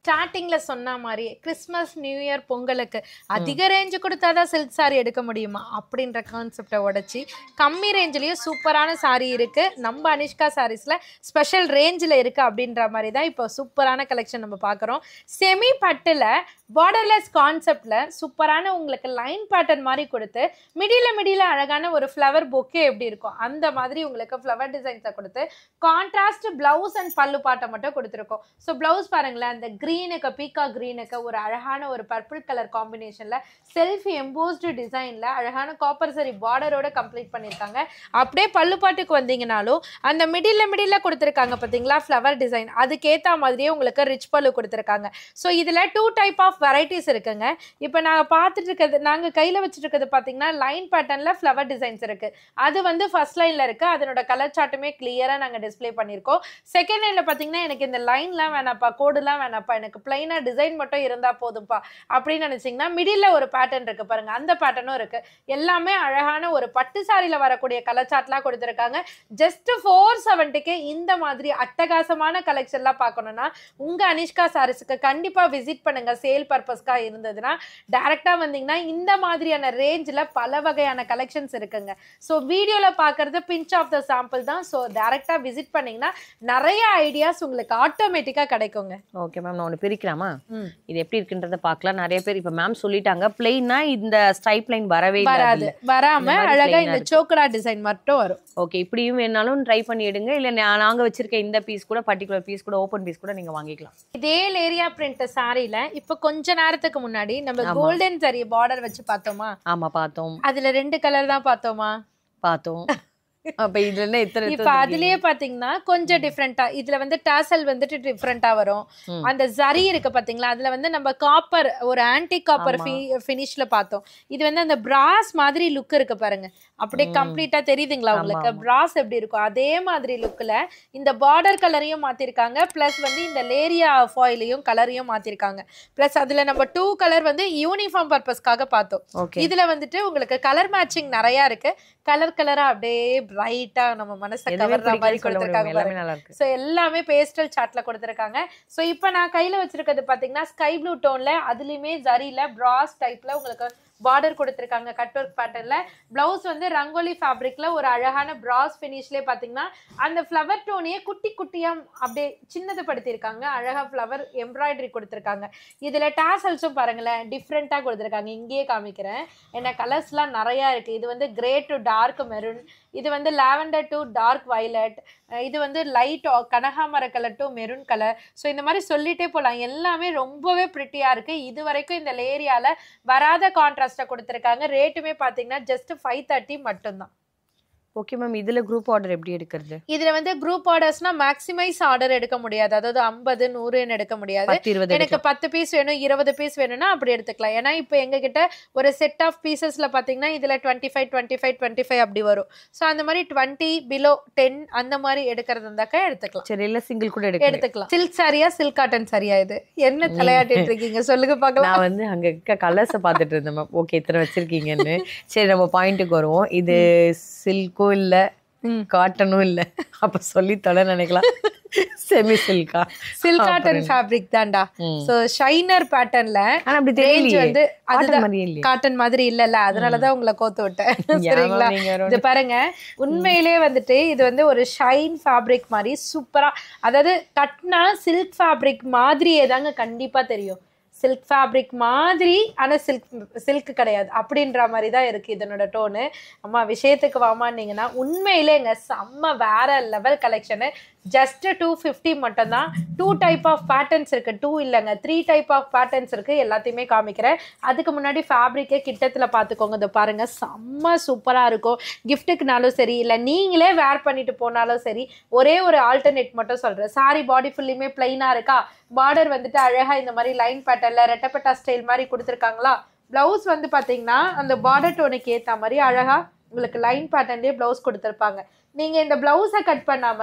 ஸ்டார்டிங்ல சொன்ன மாதிரி கிறிஸ்மஸ் நியூ இயர் பொங்கலுக்கு அதிக ரேஞ்சு கொடுத்தாதான் சில்க் சாரி எடுக்க முடியுமா அப்படின்ற கான்செப்டை உடைச்சி கம்மி ரேஞ்சிலயும் சூப்பரான சாரி இருக்கு. நம்ம அனிஷ்கா சாரீஸ்ல ஸ்பெஷல் ரேஞ்சில் இருக்கு அப்படின்ற மாதிரி தான் இப்போ சூப்பரான கலெக்ஷன் நம்ம பார்க்குறோம். செமி பட்டுல பார்டர்லெஸ் கான்செப்ட்ல சூப்பரான உங்களுக்கு லைன் பேட்டர்ன் மாதிரி கொடுத்து மிடில அழகான ஒரு ஃப்ளவர் பொக்கே எப்படி இருக்கும் அந்த மாதிரி உங்களுக்கு ஃப்ளவர் டிசைன்ஸை கொடுத்து கான்ட்ராஸ்ட் பிளவுஸ் அண்ட் பல்லு பாட்டை மட்டும் கொடுத்துருக்கோம். ஸோ பிளவுஸ் பாருங்களேன், அந்த கிரீனுக்கு பீக்கா கிரீனுக்கு ஒரு அழகான ஒரு பர்பிள் கலர் காம்பினேஷன்ல செல்ஃப் எம்போஸ்டு டிசைன்ல அழகான காப்பர் சரி பார்டரோட கம்ப்ளீட் பண்ணியிருக்காங்க. அப்படியே பல்லுப்பாட்டுக்கு வந்தீங்கனாலும் அந்த மிடில் கொடுத்துருக்காங்க பார்த்தீங்களா ஃப்ளவர் டிசைன், அதுக்கேற்ற மாதிரியே உங்களுக்கு ரிச் பல்லு கொடுத்துருக்காங்க. ஸோ இதில் 2 டைப் ஆஃப் வெரைட்டிஸ் இருக்குங்க. இப்போ நாங்கள் பார்த்துட்டு இருக்கிறது, நாங்கள் கையில் வச்சுட்டு இருக்கிறது பார்த்தீங்கன்னா லைன் பேட்டர்னில் ஃப்ளவர் டிசைன்ஸ் இருக்குது. அது வந்து ஃபர்ஸ்ட் லைனில் இருக்குது, அதனோட கலர் சார்ட்டுமே கிளியராக நாங்கள் டிஸ்பிளே பண்ணியிருக்கோம். செகண்ட் லைனில் பார்த்தீங்கன்னா எனக்கு இந்த லைன்லாம் வேணாப்பா, கோடுலாம் வேணாப்பா, எனக்கு பிளைனாக டிசைன் மட்டும் இருந்தால் போதும்ப்பா அப்படின்னு நினச்சிங்கன்னா மிடில் ஒரு பேட்டர்ன் இருக்குது பாருங்கள், அந்த பேட்டர்னும் இருக்குது. எல்லாமே அழகான ஒரு பட்டு சாரியில் வரக்கூடிய கலர் சார்ட்லாம் கொடுத்துருக்காங்க. ஜஸ்ட் 470க்கு இந்த மாதிரி அட்டகாசமான கலெக்ஷன்லாம் பார்க்கணும்னா உங்கள் அனிஷ்கா சாரீஸ்க்கு கண்டிப்பாக விசிட் பண்ணுங்கள். சேல் பர்பஸ்க்காக இருந்ததுன்னா டைரெக்டாக வந்தீங்கன்னா இந்த மாதிரியான ரேஞ்சில் பல வகையான கலெக்ஷன்ஸ் இருக்குங்க. ஸோ வீடியோவில் பார்க்குறது பிஞ்ச் ஆஃப் த சாம்பிள் தான். ஸோ டைரெக்டாக விசிட் பண்ணிங்கன்னா நிறைய ஐடியாஸ் உங்களுக்கு ஆட்டோமேட்டிக்காக கிடைக்குங்க. ஓகே மேம், நான் ஒன்று பிரிக்கலாமா? இது எப்படி இருக்குன்றத பார்க்கலாம். நிறைய பேர் இப்போ மேம் சொல்லிட்டாங்க பிளெயினா இந்த ஸ்டைப் லைன் வரவே வராது, வராம அழகா இந்த சோக்கரா டிசைன் மட்டும் வரும். ஓகே, இப்படியும் வேணாலும் ட்ரை பண்ணி எடுங்க. இல்ல நாங்க வச்சிருக்க இந்த பீஸ் கூட பர்టిక్యులர் பீஸ் கூட ஓபன் பீஸ் கூட நீங்க வாங்கிக்கலாம். இதே லேரியா பிரிண்ட் சாரில இப்ப கொஞ்ச நேரத்துக்கு முன்னாடி நம்ம கோல்டன் ஜரி பார்டர் வச்சு பார்த்தோமா? ஆமா பார்த்தோம். அதுல 2 கலர் தான் பார்த்தோமா? பார்த்தோம். அப்ப இதுல என்ன இத்தனை இப்ப அதுலயே பாத்தீங்கன்னா கொஞ்சம் டிஃபரெண்டா இதுல வந்து டாசல் வந்துட்டு டிஃபரெண்டா வரும். அந்த ஜரி இருக்கு பாத்தீங்களா, அதுல வந்து நம்ம காப்பர் ஒரு ஆன்டி காப்பர் ஃபினிஷ்ல பார்த்தோம். இது வந்து அந்த பிராஸ் மாதிரி லுக் இருக்கு பாருங்க, அப்படியே கம்ப்ளீட்டா தெரியுதுங்களா உங்களுக்கு? பிராஸ் எப்படி இருக்கும் அதே மாதிரி லுக்ல இந்த பார்டர் கலரையும் மாத்திருக்காங்க. பிளஸ் வந்து இந்த லேரியா ஃபாயிலையும் கலரையும் மாத்திருக்காங்க. பிளஸ் அதுல நம்ம 2 கலர் வந்து யூனிஃபார்ம் பர்பஸ்க்காக பார்த்தோம். இதுல வந்துட்டு உங்களுக்கு கலர் மேட்சிங் நிறைய இருக்கு. கலர் கலரா அப்படியே பிரைட்டா நம்ம மனசை கவர்ற மாதிரி கொடுத்திருக்காங்க. சோ எல்லாமே பேஸ்டல் சார்ட்ல கொடுத்திருக்காங்க. சோ இப்போ நான் கையில வச்சிருக்கிறது பாத்தீங்கன்னா ஸ்கை ப்ளூ டோன்ல, அதுலயுமே ஜரியில பிராஸ் டைப்ல உங்களுக்கு பார்டர் கொடுத்திருக்காங்க கட் ஒர்க் பேட்டர்ன்ல. பிளவுஸ் வந்து ரங்கோலி ஃபேப்ரிக்ல ஒரு அழகான பிராஸ் ஃபினிஷ்லயே பாத்தீங்கன்னா அந்த ஃப்ளவர் டோனையே குட்டி குட்டியா அப்படியே சின்னது படுத்திருக்காங்க. அழகா ஃப்ளவர் எம்ப்ராய்டரி கொடுத்திருக்காங்க. இதுல டாசல்ஸும் பாருங்களேன் டிஃப்ரெண்டா கொடுத்திருக்காங்க. இங்கேயே காமிக்கிறேன், என்ன கலர்ஸ்லாம் நிறைய இருக்கு. இது வந்து கிரே டு டார்க் மெரூன், இது வந்து லாவெண்டர் டு டார்க் வயலட், இது வந்து லைட் கனகாமர colour to maroon colour. So இந்த மாதிரி சொல்லிட்டே போகலாம். எல்லாமே ரொம்பவே பிரிட்டியா இருக்கு. இது வரைக்கும் இந்த லேரியால வராத கான்ட்ராஸ்டா கொடுத்துருக்காங்க. ரேட்டுமே பார்த்தீங்கன்னா ஜஸ்ட் 530 மட்டும்தான். ஓகே மேம், இதுல குரூப் ஆர்டர் எப்படி எடுக்கிறது? இதுல வந்து குரூப் ஆர்டர்ஸ்னா மேக்ஸிமைஸ் ஆர்டர் எடுக்க முடியாது. அதாவது 50 100 எடுக்க முடியாது. எனக்கு 10 பீஸ் வேணும் 20 பீஸ் வேணும்னா அப்படி எடுத்துக்கலாம். ஏன்னா இப்போ எங்க கிட்ட ஒரு செட் ஆஃப் பீசஸ்ல பாத்தீங்கன்னா இதுல 25 25 25 அப்படி வரும். ஸோ அந்த மாதிரி 20 பிலோ 10 அந்த மாதிரி எடுக்கிறது இருந்தாக்கா எடுத்துக்கலாம். சரி, இல்ல சிங்கிள் கூட எடுத்துக்கலாம். சில்க் சாரியா சில்க் காட்டன் சாரியா? இது என்ன தலையாட்டிட்டு இருக்கீங்க சொல்லுங்க பாக்கலாம். நான் வந்து அங்க இருக்க கலர்ஸை பார்த்துட்டு இருந்தேன் மேம். ஓகே, இத்தனை வச்சிருக்கீங்கன்னு. சரி, நம்ம பாயிண்ட்டுக்கு வருவோம். இது சில்க் இல்ல காட்டனும் இல்ல, அப்ப சொல்லி தொலை நினைக்கலாம். Semi Chilika silk cotton fabric தான்டா. சோ ஷைனர் பேட்டர்ன்ல ஆனா அப்படி தெரியல வந்து அது காட்டன் மாதிரி இல்லல, அதனால தான் உங்களை கோத்து விட்டேன். சரிங்களா? இது பாருங்க, உண்மையிலே வந்துட்டு இது வந்து ஒரு ஷைன் ஃபேப்ரிக் மாதிரி சூப்பரா, அதாவது கட்னா சில்க் ஃபேப்ரிக் மாதிரியே தாங்க கண்டிப்பா தெரியும். சில்க் ஃபேப்ரிக் மாதிரி, ஆனால் சில்க் கிடையாது அப்படின்ற மாதிரி தான் இருக்குது இதனோட டோனு. அம்மா விஷயத்துக்கு வாமான்னீங்கன்னா உண்மையிலேங்க செம்ம வேற லெவல் கலெக்ஷனு. ஜஸ்ட் 250 மட்டும்தான். 2 டைப் ஆஃப் பேட்டர்ன்ஸ் இருக்குது, 2 இல்லைங்க 3 டைப் ஆஃப் பேட்டர்ன்ஸ் இருக்குது. எல்லாத்தையுமே காமிக்கிறேன். அதுக்கு முன்னாடி ஃபேப்ரிக்கே கிட்டத்தில் பார்த்துக்கோங்க. இதை பாருங்கள், செம்ம சூப்பராக இருக்கும். கிஃப்ட்டுக்குனாலும் சரி, இல்லை நீங்களே வேர் பண்ணிட்டு போனாலும் சரி. ஒரே ஒரு ஆல்டர்னேட் மட்டும் சொல்கிறேன், சாரி பாடி ஃபுல்லுமே பிளைனாக இருக்கா, பார்டர் வந்துட்டு அழகாக இந்த மாதிரி லைன் பேட்டர்னில் ரெட்டப்பட்டா ஸ்டைல் மாதிரி கொடுத்துருக்காங்களா. ப்ளவுஸ் வந்து பார்த்தீங்கன்னா அந்த பார்டர் டோனுக்கு ஏற்ற மாதிரி அழகாக உங்களுக்கு லைன் பேட்டர்ன்லேயே ப்ளவுஸ் கொடுத்துருப்பாங்க. நீங்க இந்த பிளவுஸை கட் பண்ணாம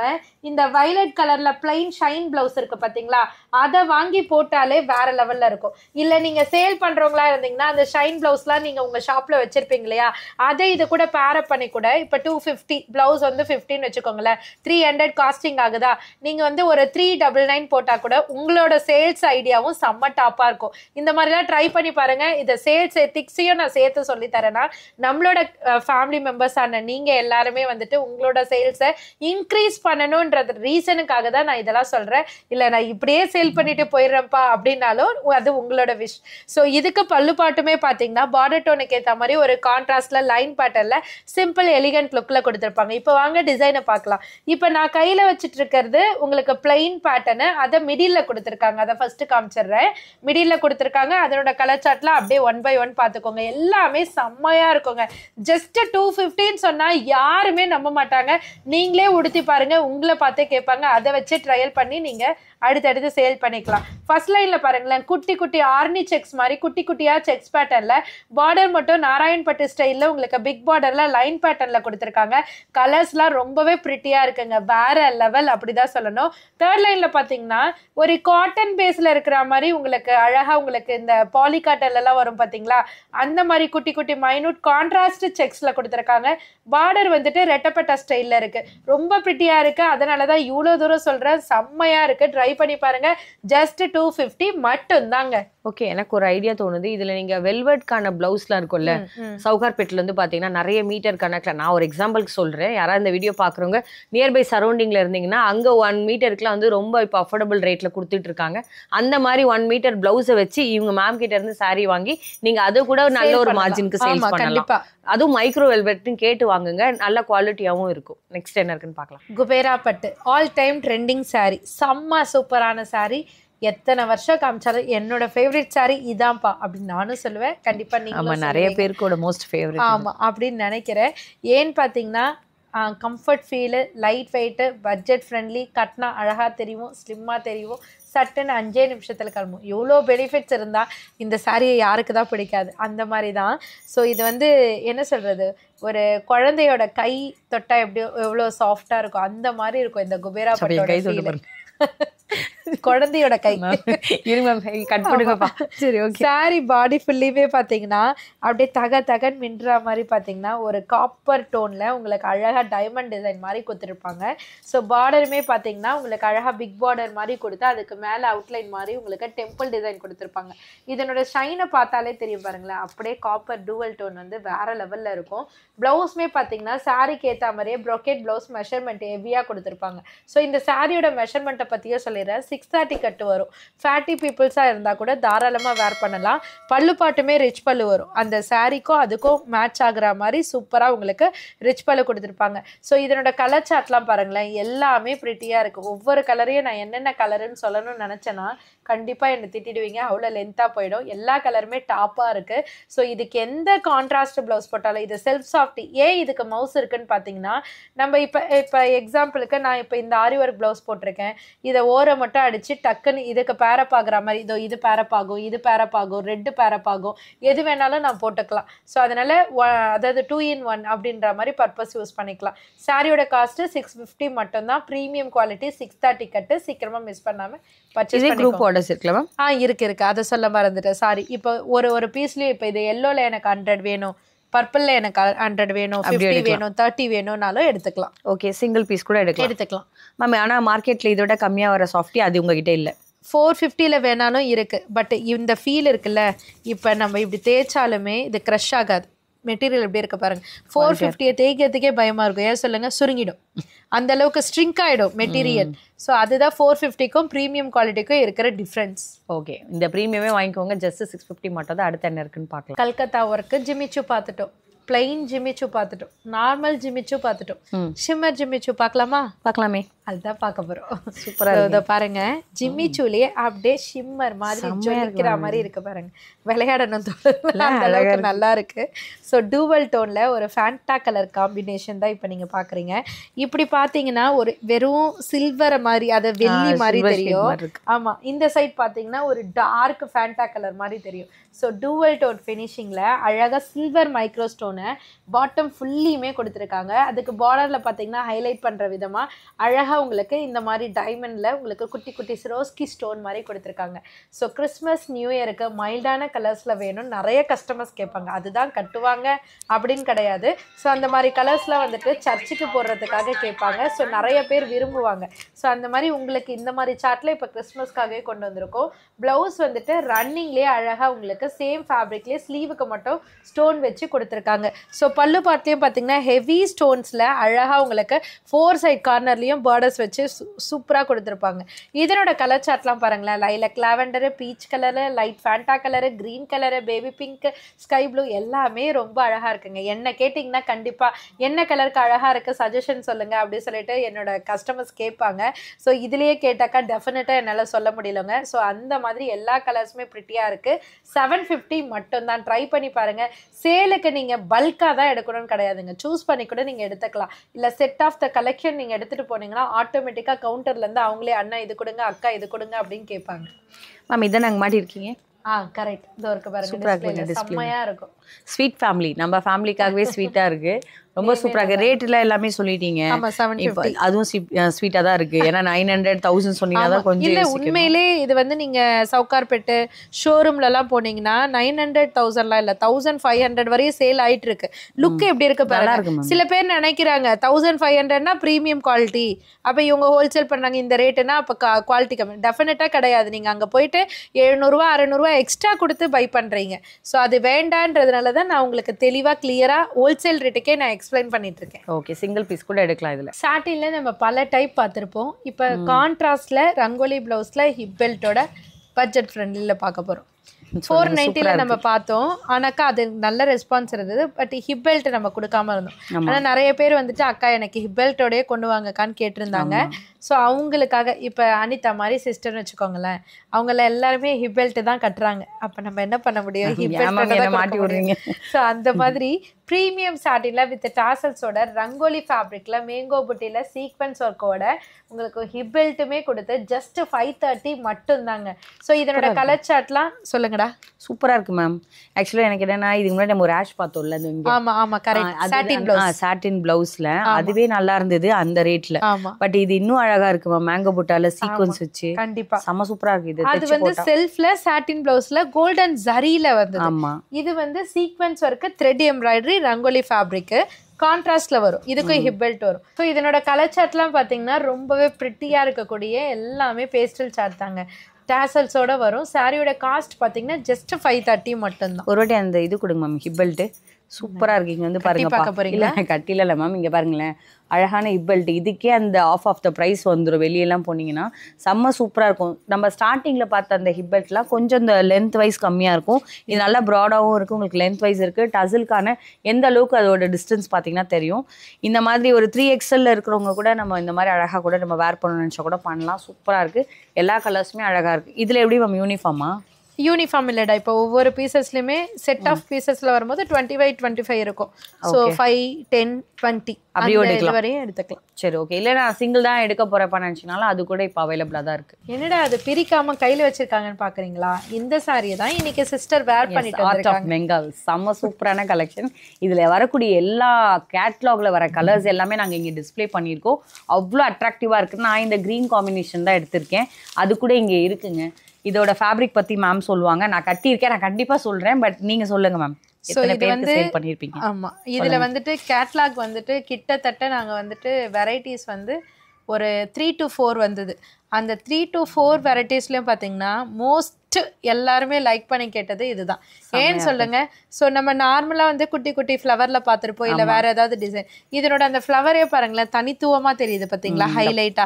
இந்த வயலட் கலர்ல பிளைன் ஷைன் பிளவுஸ் இருக்கு பாத்தீங்களா, அதை வாங்கி போட்டாலே வேற லெவல்ல இருக்கும். இல்ல நீங்க சேல் பண்றவங்களா இருந்தீங்கன்னா அந்த ஷைன் பிளவுஸ்லாம் நீங்க உங்க ஷாப்ல வச்சிருப்பீங்க இல்லையா, அதை இது கூட பேரப் பண்ணி கூட இப்ப 250 பிளவுஸ் வந்து 15 வச்சுக்கோங்களேன், 300 காஸ்டிங் ஆகுதா, நீங்க வந்து ஒரு 399 போட்டா கூட உங்களோட சேல்ஸ் ஐடியாவும் செம்ம டாப்பா இருக்கும். இந்த மாதிரிலாம் ட்ரை பண்ணி பாருங்க. இதை சேல்ஸ் எத்திக்ஸையும் நான் சேர்த்து சொல்லி தரேன்னா, நம்மளோட ஃபேமிலி மெம்பர்ஸ் ஆன நீங்க எல்லாருமே வந்துட்டு உங்களோட என்னோட சேல்ஸை இன்க்ரீஸ் பண்ணணும்ன்றது ரீசனுக்காக தான் நான் இதெல்லாம் சொல்றேன். இல்ல நான் இப்படியே சேல் பண்ணிட்டு போயிடுறேன்ப்பா அப்படின்னாலும் அது உங்களோட விஷ். ஸோ இதுக்கு பல்லு பாட்டுமே பாத்தீங்கன்னா பார்டர் டோனுக்கு ஏற்ற மாதிரி ஒரு கான்ட்ராஸ்ட்ல லைன் பேட்டர்ன்ல சிம்பிள் எலிகன்ட் லுக்ல கொடுத்துருப்பாங்க. இப்போ வாங்க டிசைனை பார்க்கலாம். இப்போ நான் கையில வச்சுட்டு இருக்கிறது உங்களுக்கு பிளைன் பேட்டர்னு, அதை மிடில்ல கொடுத்துருக்காங்க. அதை ஃபர்ஸ்ட் காமிச்சிடுறேன். மிடில்ல கொடுத்துருக்காங்க. அதனோட கலர் சார்ட்ல அப்படியே 1 by 1 பார்த்துக்கோங்க. எல்லாமே செம்மையா இருக்குங்க. ஜஸ்ட் 250 சொன்னா யாருமே நம்ப மாட்டாங்க. நீங்களே உடுத்தி பாருங்க, உங்களை பார்த்தே கேட்பாங்க. அதை வச்சு ட்ரையல் பண்ணி நீங்க அடுத்தடுத்து சேல் பண்ணிக்கலாம். ஃபர்ஸ்ட் லைன்ல பாருங்களேன், குட்டி குட்டி ஆர்னி செக்ஸ் மாதிரி குட்டி குட்டியா செக்ஸ் பேட்டர்ன்ல பார்டர் மட்டும் நாராயண்பட்டு ஸ்டைல்ல உங்களுக்கு பிக் பார்டர்ல லைன் பேட்டர்ன்ல கொடுத்துருக்காங்க. கலர்ஸ்லாம் ரொம்பவே பிரிட்டியா இருக்குங்க. வேற லெவல் அப்படிதான் சொல்லணும். தேர்ட் லைன்ல பாத்தீங்கன்னா ஒரு காட்டன் பேஸ்ல இருக்கிற மாதிரி உங்களுக்கு அழகா உங்களுக்கு இந்த பாலி காட்டன்ல எல்லாம் வரும் பாத்தீங்களா, அந்த மாதிரி குட்டி குட்டி மைனூட் கான்ட்ராஸ்ட் செக்ஸ்ல கொடுத்துருக்காங்க. பார்டர் வந்துட்டு ரெட்டப்பட்ட ஸ்டைல்ல இருக்கு. ரொம்ப பிரிட்டியா இருக்கு. அதனாலதான் இவ்வளவு தூரம் சொல்றேன். செம்மையா இருக்கு. ட்ரை பண்ணி பாருங்க. ஜஸ்ட் 250 மட்டும் தாங்க. ஓகே, எனக்கு ஒரு ஐடியா தோணுது. இதுல நீங்க வெல்வெட்கான பிளவுஸ்லாம் இருக்கும்ல, சவுகார்பேட்ல இருந்து பாத்தீங்கன்னா நிறைய மீட்டர் கணக்குல, நான் ஒரு எக்ஸாம்பிளுக்கு சொல்றேன், யாராவது இந்த வீடியோ பாக்குறவங்க நியர்பை சரௌண்டிங்ல இருந்தீங்கன்னா அங்க 1 மீட்டருக்குலாம் வந்து ரொம்ப இப்போ அஃபோர்டபுள் ரேட்ல கொடுத்துட்டு இருக்காங்க. அந்த மாதிரி 1 மீட்டர் பிளவுஸை வச்சு இவங்க மேம் கிட்ட இருந்து சாரி வாங்கி நீங்க அதை கூட நல்ல ஒரு மார்ஜினுக்கு சேல்ஸ் பண்ணலாம். அதுவும் மைக்ரோ வெல்வெட்னு கேட்டு வாங்குங்க, நல்ல குவாலிட்டியாவும் இருக்கும். நெக்ஸ்ட் என்ன இருக்குன்னு பார்க்கலாம். குபேரா பட்டு ஆல் டைம் ட்ரெண்டிங் சாரி, செம்ம சூப்பரான சாரி. எத்தனை வருஷம் காமிச்சாலும் என்னோட ஃபேவரட் சாரி இதான்ப்பா அப்படின்னு நானும் சொல்லுவேன். கண்டிப்பா நீங்க நிறைய பேருக்கோட மோஸ்ட் ஃபேவரட். ஆமா அப்படின்னு நினைக்கிறேன். ஏன்னு பாத்தீங்கன்னா comfort feel, light weight, budget friendly, கட்டினா அழகா தெரியும், ஸ்லிம்மா தெரியும், சட்டுன்னு 5 நிமிஷத்துல கிளம்பும். எவ்வளோ பெனிஃபிட்ஸ் இருந்தா இந்த சாரியை யாருக்கு தான் பிடிக்காது, அந்த மாதிரி தான். ஸோ இது வந்து என்ன சொல்றது, ஒரு குழந்தையோட கை தொட்டா எப்படி எவ்வளோ சாஃப்டா இருக்கும் அந்த மாதிரி இருக்கும் இந்த குபேரா பட்டோட குழந்தையோட கை. கட் பண்ணுங்கப்பா. சரி, ஓகே. சாரி பாடி ஃபுல்லியுமே பாத்தீங்கன்னா அப்படியே தக தகன் மின்ற மாதிரி பாத்தீங்கன்னா ஒரு காப்பர் டோன்ல உங்களுக்கு அழகா டைமண்ட் டிசைன் மாதிரி கொடுத்துருப்பாங்க. ஸோ பார்டருமே பாத்தீங்கன்னா உங்களுக்கு அழகா பிக் பார்டர் மாதிரி கொடுத்து அதுக்கு மேல அவுட்லைன் மாதிரி உங்களுக்கு டெம்பிள் டிசைன் கொடுத்துருப்பாங்க. இதனோட ஷைனை பார்த்தாலே தெரியும் பாருங்களேன், அப்படியே காப்பர் டூவல் டோன் வந்து வேற லெவல்ல இருக்கும். பிளவுஸ்மே பாத்தீங்கன்னா சாரிக்கு ஏற்ற மாதிரியே ப்ரோக்கெட் பிளவுஸ் மெஷர்மெண்ட் ஹெவியா கொடுத்துருப்பாங்க. ஸோ இந்த சாரியோட மெஷர்மெண்ட்டை பத்தியே சொல்லிடுறேன். 630 கட்டு வரும். ஃபேட்டி பீப்புள்ஸா இருந்தா கூட தாராளமா வேர் பண்ணலாம். பல்லு பாட்டுமே ரிச் பல்லு வரும். அந்த சாரிக்கும் அதுக்கும் மேட்ச் ஆகுற மாதிரி சூப்பரா உங்களுக்கு ரிச் பல்லு கொடுத்துருப்பாங்க. ஸோ இதனோட கலர் சார்ட்லாம் பாருங்களேன், எல்லாமே பிரிட்டியா இருக்கு. ஒவ்வொரு கலரையும் நான் என்னென்ன கலருன்னு சொல்லணும்னு நினைச்சேன்னா கண்டிப்பா என்ன திட்டிடுவீங்க, அவ்வளோ லென்த்தா போயிடும். எல்லா கலருமே டாப்பா இருக்கு. ஸோ இதுக்கு எந்த கான்ட்ராஸ்ட் பிளவுஸ் போட்டாலும் இது செல்ஃப் சாஃப்டி. ஏன் இதுக்கு மவுஸ் இருக்குன்னு பாத்தீங்கன்னா, நம்ம இப்போ எக்ஸாம்பிளுக்கு நான் இப்போ இந்த ஆரி ஒர்க் பிளவுஸ் போட்டிருக்கேன். இதை ஓரம் மட்டும் அடிச்சு டக்குன்னு இதுக்கு பேரப் ஆகுற மாதிரி, இதோ இது பேரப் ஆகும், இது பேரப் ஆகும், ரெட்டு பேரப் ஆகும், எது வேணாலும் நான் போட்டுக்கலாம். ஸோ அதனால அதாவது 2 in 1 அப்படின்ற மாதிரி பர்பஸ் யூஸ் பண்ணிக்கலாம். சாரியோட காஸ்ட் 650 மட்டும்தான். ப்ரீமியம் குவாலிட்டி, 630 கட்டு. சீக்கிரமா மிஸ் பண்ணாம பர்ச்சேஸ் பண்ணிக்கோங்க. இருக்கு அதை சொல்ல மறந்துட்டேன், சாரி. இப்போ ஒரு பீஸ்லயும் இப்போ இது எல்லோல எனக்கு 100 வேணும், பர்பிள்ல எனக்கு 100 வேணும், 50 வேணும், 30 வேணும்னாலும் எடுத்துக்கலாம். ஓகே, சிங்கிள் பீஸ் கூட எடுத்துக்கலாம் மேம். ஆனா மார்க்கெட்ல இதோட கம்மியா வர சாஃப்டி அது உங்ககிட்ட இல்ல. 450ல வேணாலும் இருக்கு. பட் இந்த ஃபீல் இருக்குல்ல, இப்போ நம்ம இப்படி தேய்ச்சாலுமே இது க்ரஷ் ஆகாது. மெட்டீரியல் எப்படி இருக்கு பாருங்க. 450 தேய்க்கிறதுக்கே பயமா இருக்கும். ஏன் சொல்லுங்க, சுருங்கிடும், அந்த அளவுக்கு ஸ்ட்ரிங்க் ஆயிடும் மெட்டீரியல். ஸோ அதுதான் 450க்கும் ப்ரீமியம் குவாலிட்டிக்கும் இருக்கிற டிஃப்ரென்ஸ். ஓகே, இந்த ப்ரீமியமே வாங்கிக்கோங்க. ஜஸ்ட் 650 மட்டும் தான். அடுத்து என்ன இருக்குன்னு பார்க்கலாம். கல்கத்தா ஒர்க்கு ஜிமிச்சு பார்த்துட்டோம், பிளைன் ஜிமிச்சு பார்த்துட்டோம், நார்மல் ஜிமிச்சு பார்த்துட்டோம், ஷிம்மர் ஜிமிச்சு பார்க்கலாமே. அதுதான் பார்க்க போறோம். சூப்பரா இதை பாருங்க, ஜிமிச்சூலயே அப்படியே ஷிம்மர் மாதிரி ஜொலிக்கிற மாதிரி இருக்கு பாருங்க. விளையாடணும் அளவுக்கு நல்லா இருக்கு. ஸோ டூவல் டோன்ல ஒரு ஃபேண்டா கலர் காம்பினேஷன் தான் இப்போ நீங்க பாக்குறீங்க. இப்படி பாத்தீங்கன்னா ஒரு வெறும் சில்வர் மாதிரி, அதை வெள்ளி மாதிரி தெரியும். ஆமா, இந்த சைட் பாத்தீங்கன்னா ஒரு டார்க் ஃபேண்டா கலர் மாதிரி தெரியும். ஸோ டூவல் டோன் ஃபினிஷிங்ல அழகா சில்வர் மைக்ரோ ஸ்டோனை பாட்டம் ஃபுல்லியுமே கொடுத்துருக்காங்க. அதுக்கு பார்டர்ல பாத்தீங்கன்னா ஹைலைட் பண்ற விதமா அழகா உங்களுக்கு இந்த மாதிரி டைமண்டில் உங்களுக்கு குட்டி குட்டி ரோஸ்கி ஸ்டோன் மாதிரி கொடுத்துருக்காங்க. ஸோ கிறிஸ்மஸ் நியூ இயருக்கு மைல்டான கலர்ஸில் வேணும் நிறைய கஸ்டமர்ஸ் கேட்பாங்க. அதுதான் கட்டுவாங்க அப்படின்னு கிடையாது. ஸோ அந்த மாதிரி கலர்ஸ்லாம் வந்துட்டு சர்ச்சுக்கு போடுறதுக்காக கேட்பாங்க. ஸோ நிறைய பேர் விரும்புவாங்க. ஸோ அந்த மாதிரி உங்களுக்கு இந்த மாதிரி சார்ட்டில் இப்போ கிறிஸ்மஸ்க்காகவே கொண்டு வந்திருக்கோம். ப்ளவுஸ் வந்துட்டு ரன்னிங்லேயே அழகாக உங்களுக்கு சேம் ஃபேப்ரிக்லேயே ஸ்லீவுக்கு மட்டும் ஸ்டோன் வச்சு கொடுத்துருக்காங்க. ஸோ பல்லு பார்ட்லேயும் பார்த்தீங்கன்னா ஹெவி ஸ்டோன்ஸில் அழகாக உங்களுக்கு 4 சைட் கார்னர்லேயும் பார்டர்ஸ் வச்சு சூப்பராக கொடுத்துருப்பாங்க. இதனோட கலர் சார்ட்லாம் பாருங்களேன். Lilac lavender, peach colour, light Fanta colour, green colour, baby pink, sky blue எல்லாமே ரொம்ப அழகாக இருக்குங்க. என்ன கேட்டிங்கன்னா கண்டிப்பாக என்ன கலருக்கு அழகாக இருக்குது சஜஷன் சொல்லுங்கள் அப்படின்னு சொல்லிட்டு என்னோட கஸ்டமர்ஸ் கேட்பாங்க. ஸோ இதுலேயே கேட்டாக்கா டெஃபினட்டாக என்னால் சொல்ல முடியலங்க. ஸோ அந்த மாதிரி எல்லா கலர்ஸுமே ப்ரிட்டியாக இருக்குது. 750 மட்டும்தான். ட்ரை பண்ணி பாருங்கள். சேலுக்கு நீங்கள் பல்காக தான் எடுக்கணும்னு கிடையாதுங்க. சூஸ் பண்ணி கூட நீங்கள் எடுத்துக்கலாம். இல்லை செட் ஆஃப் த கலெக்ஷன் நீங்கள் எடுத்துகிட்டு போனீங்கன்னா ஆட்டோமேட்டிக்காக கவுண்டர்லேருந்து அவங்களே அண்ணா இது கொடுங்க, அக்கா இது கொடுங்க அப்படின்னு கேட்பாங்க. மேம் இதை நாங்கள் மாட்டிருக்கீங்க. கரெக்ட். இதோ இருக்கு பாருங்க. செம்மையாக இருக்கும். ஸ்வீட் ஃபேமிலி, நம்ம ஃபேமிலிக்காகவே ஸ்வீட்டாக இருக்குது. ரொம்ப சூப்பராக இருக்குது. ரேட்டில் எல்லாமே சொல்லிட்டீங்க. அதுவும் ஸ்வீட்டாக தான் இருக்குது. ஏன்னா 900,000 சொன்னீங்கன்னா தான் கொஞ்சம் இல்லை உண்மையிலே இது வந்து நீங்கள் சவுகார்பேட்டு ஷோரூம்லலாம் போனீங்கன்னா 900,000லாம் இல்லை 1500 வரையும் சேல் ஆகிட்டு இருக்கு. லுக் எப்படி இருக்கு பாருங்க. சில பேர் நினைக்கிறாங்க 1500னா ப்ரீமியம் குவாலிட்டி, அப்போ இவங்க ஹோல்சேல் பண்ணுறாங்க இந்த ரேட்டுனா அப்போ குவாலிட்டி கம்மி. டெஃபினட்டாக கிடையாது. நீங்கள் அங்கே போயிட்டு 700 600 எக்ஸ்ட்ரா கொடுத்து பை பண்ணுறீங்க. ஸோ அது வேண்டான்றதுனால தான் நான் உங்களுக்கு தெளிவாக கிளியராக ஹோல்சேல் ரேட்டுக்கே நான் எக்ஸ்பிளைன் பண்ணிட்டு இருக்கேன். ஓகே, சிங்கிள் பீஸ் கூட எடுக்கலாம். இதில் சாட்டின்ல நம்ம பல டைப் பார்த்துருப்போம். இப்போ கான்ட்ராஸ்ட்ல ரங்கோலி பிளவுஸ்ல ஹிப் பெல்ட்டோட பட்ஜெட் ஃப்ரெண்ட்லியில் பார்க்க போகிறோம். 490ல நம்ம பார்த்தோம். ஆனாக்கா அது நல்ல ரெஸ்பான்ஸ் இருந்தது. பட் ஹிப் பெல்ட் நம்ம கொடுக்காம இருந்தோம். ஆனால் நிறைய பேர் வந்துட்டு அக்கா எனக்கு ஹிப் பெல்ட்டோடய கொண்டு வாங்கக்கான்னு கேட்டிருந்தாங்க. ஸோ அவங்களுக்காக இப்போ அனிதா மாதிரி சிஸ்டர்னு வச்சுக்கோங்களேன், அவங்கள எல்லாருமே ஹிப் பெல்ட் தான் கட்டுறாங்க. அப்போ நம்ம என்ன பண்ண முடியும்? ஹிப் பெல்ட் மாட்டி விடுறீங்க. ஸோ அந்த மாதிரி ப்ரீமியம் சாட்டின்ல வித் டாசல்ஸோட ரங்கோலி ஃபேப்ரிக்ல மேங்கோ புட்டியில் சீக்வன்ஸ் ஒர்க்கோட உங்களுக்கு ஹிப் பெல்ட்டுமே கொடுத்து ஜஸ்ட் 530 மட்டும்தாங்க. ஸோ இதனோட கலர் சார்ட்லாம் சொல்லுங்கடா. சூப்பரா இருக்கு மேம். ஆக்சுவலா எனக்கு என்னன்னா இதுக்கு முன்னாடி நம்ம ஒரு ஆஷ் பார்த்தோம்ல, சாட்டின் பிளவுஸ்ல அதுவே நல்லா இருந்தது அந்த ரேட்ல. பட் இது இன்னும் அழகா இருக்கு மேம். மேங்கோ புட்டால சீக்வன்ஸ் வச்சு கண்டிப்பா செம சூப்பரா இருக்கு. இது அது வந்து செல்ஃப்ல சாட்டின் பிளவுஸ்ல கோல்டன் ஜரியில வந்தது. ஆமா, இது வந்து sequins work thread embroidery Rangoli fabric கான்ட்ராஸ்ட்ல வரும். இதுக்கும் ஹிப் பெல்ட் வரும். ஸோ இதனோட கலர் சார்ட்லாம் பார்த்தீங்கன்னா ரொம்பவே ப்ரிட்டியா இருக்கக்கூடிய எல்லாமே பேஸ்டல் சார்ட் தாங்க. டாசல்ஸோட வரும். சாரியோட காஸ்ட் பார்த்தீங்கன்னா ஜஸ்ட் 530 மட்டும்தான். ஒரு வாட்டி அந்த இது கொடுங்க மேம், ஹிப் பெல்ட் சூப்பரா இருக்கு. இங்க வந்து பாருங்க. இல்ல கட்டில இல்ல மேம், இங்க பாருங்களேன் அழகான ஹிப் பெல்ட். இதுக்கே அந்த ஆஃப் த ப்ரைஸ் வந்துடும். வெளியெல்லாம் போனீங்கன்னா செம்ம சூப்பரா இருக்கும். நம்ம ஸ்டார்டிங்ல பார்த்த அந்த ஹிப் பெல்ட்லாம் கொஞ்சம் இந்த லென்த் வைஸ் கம்மியா இருக்கும். இது நல்லா ப்ராடாகவும் இருக்கு. உங்களுக்கு லென்த் வைஸ் இருக்கு. டசில்கான எந்த அளவுக்கு அதோட டிஸ்டன்ஸ் பார்த்தீங்கன்னா தெரியும். இந்த மாதிரி ஒரு 3XL இருக்கிறவங்க கூட நம்ம இந்த மாதிரி அழகா கூட நம்ம வேர் பண்ணணும்னு நினைச்சா கூட பண்ணலாம். சூப்பரா இருக்கு. எல்லா கலர்ஸுமே அழகா இருக்கு. இதுல எப்படி மேம் யூனிஃபார்மா? யூனிஃபார்ம் இல்லைடா. இப்போ ஒவ்வொரு பீசஸ்லையுமே செட் ஆஃப் பீசஸ்ல வரும்போது 25 இருக்கும். ஸோ 5 10 20 அப்படி வரையும் எடுத்துக்கலாம். சரி, ஓகே. இல்லை நான் சிங்கிள் தான் எடுக்க போறப்ப நினைச்சனாலும் அது கூட இப்போ அவைலபிளா தான் இருக்கு. என்னடா அது பிரிக்காம கையில வச்சிருக்காங்கன்னு பாக்குறீங்களா? இந்த சாரியை தான் இன்னைக்கு சிஸ்டர் வேர் பண்ணிட்டு இருக்காங்க. பெங்கால் செம்ம சூப்பரான கலெக்ஷன். இதுல வரக்கூடிய எல்லா கேட்லாக்ல வர கலர்ஸ் எல்லாமே நாங்க இங்க டிஸ்பிளே பண்ணியிருக்கோம். அவ்வளோ அட்ராக்டிவா இருக்கு. நான் இந்த கிரீன் காம்பினேஷன் தான் எடுத்திருக்கேன். அது கூட இங்க இருக்குங்க. இதோட ஃபேப்ரிக் பத்தி மேம் சொல்லுவாங்க. நான் கட்டியிருக்கேன், நான் கண்டிப்பா சொல்றேன். பட் நீங்க சொல்லுங்க மேம். ஆமா, இதுல வந்துட்டு கேட்லாக் வந்துட்டு கிட்டத்தட்ட நாங்க வந்துட்டு வெரைட்டிஸ் வந்து ஒரு 3 to 4 வந்தது. அந்த 3 to 4 வெரைட்டிஸ்லயும் பாத்தீங்கன்னா மோஸ்ட் எல்லாருமே லைக் பண்ணி கேட்டது இதுதான். ஏன்னு சொல்லுங்க. ஸோ நம்ம நார்மலா வந்து குட்டி குட்டி ஃப்ளவர்ல பார்த்துருப்போம், இல்ல வேற ஏதாவது டிசைன். இதனோட அந்த ஃப்ளவரே பாருங்களேன் தனித்துவமா தெரியுது பாத்தீங்களா, ஹைலைட்டா.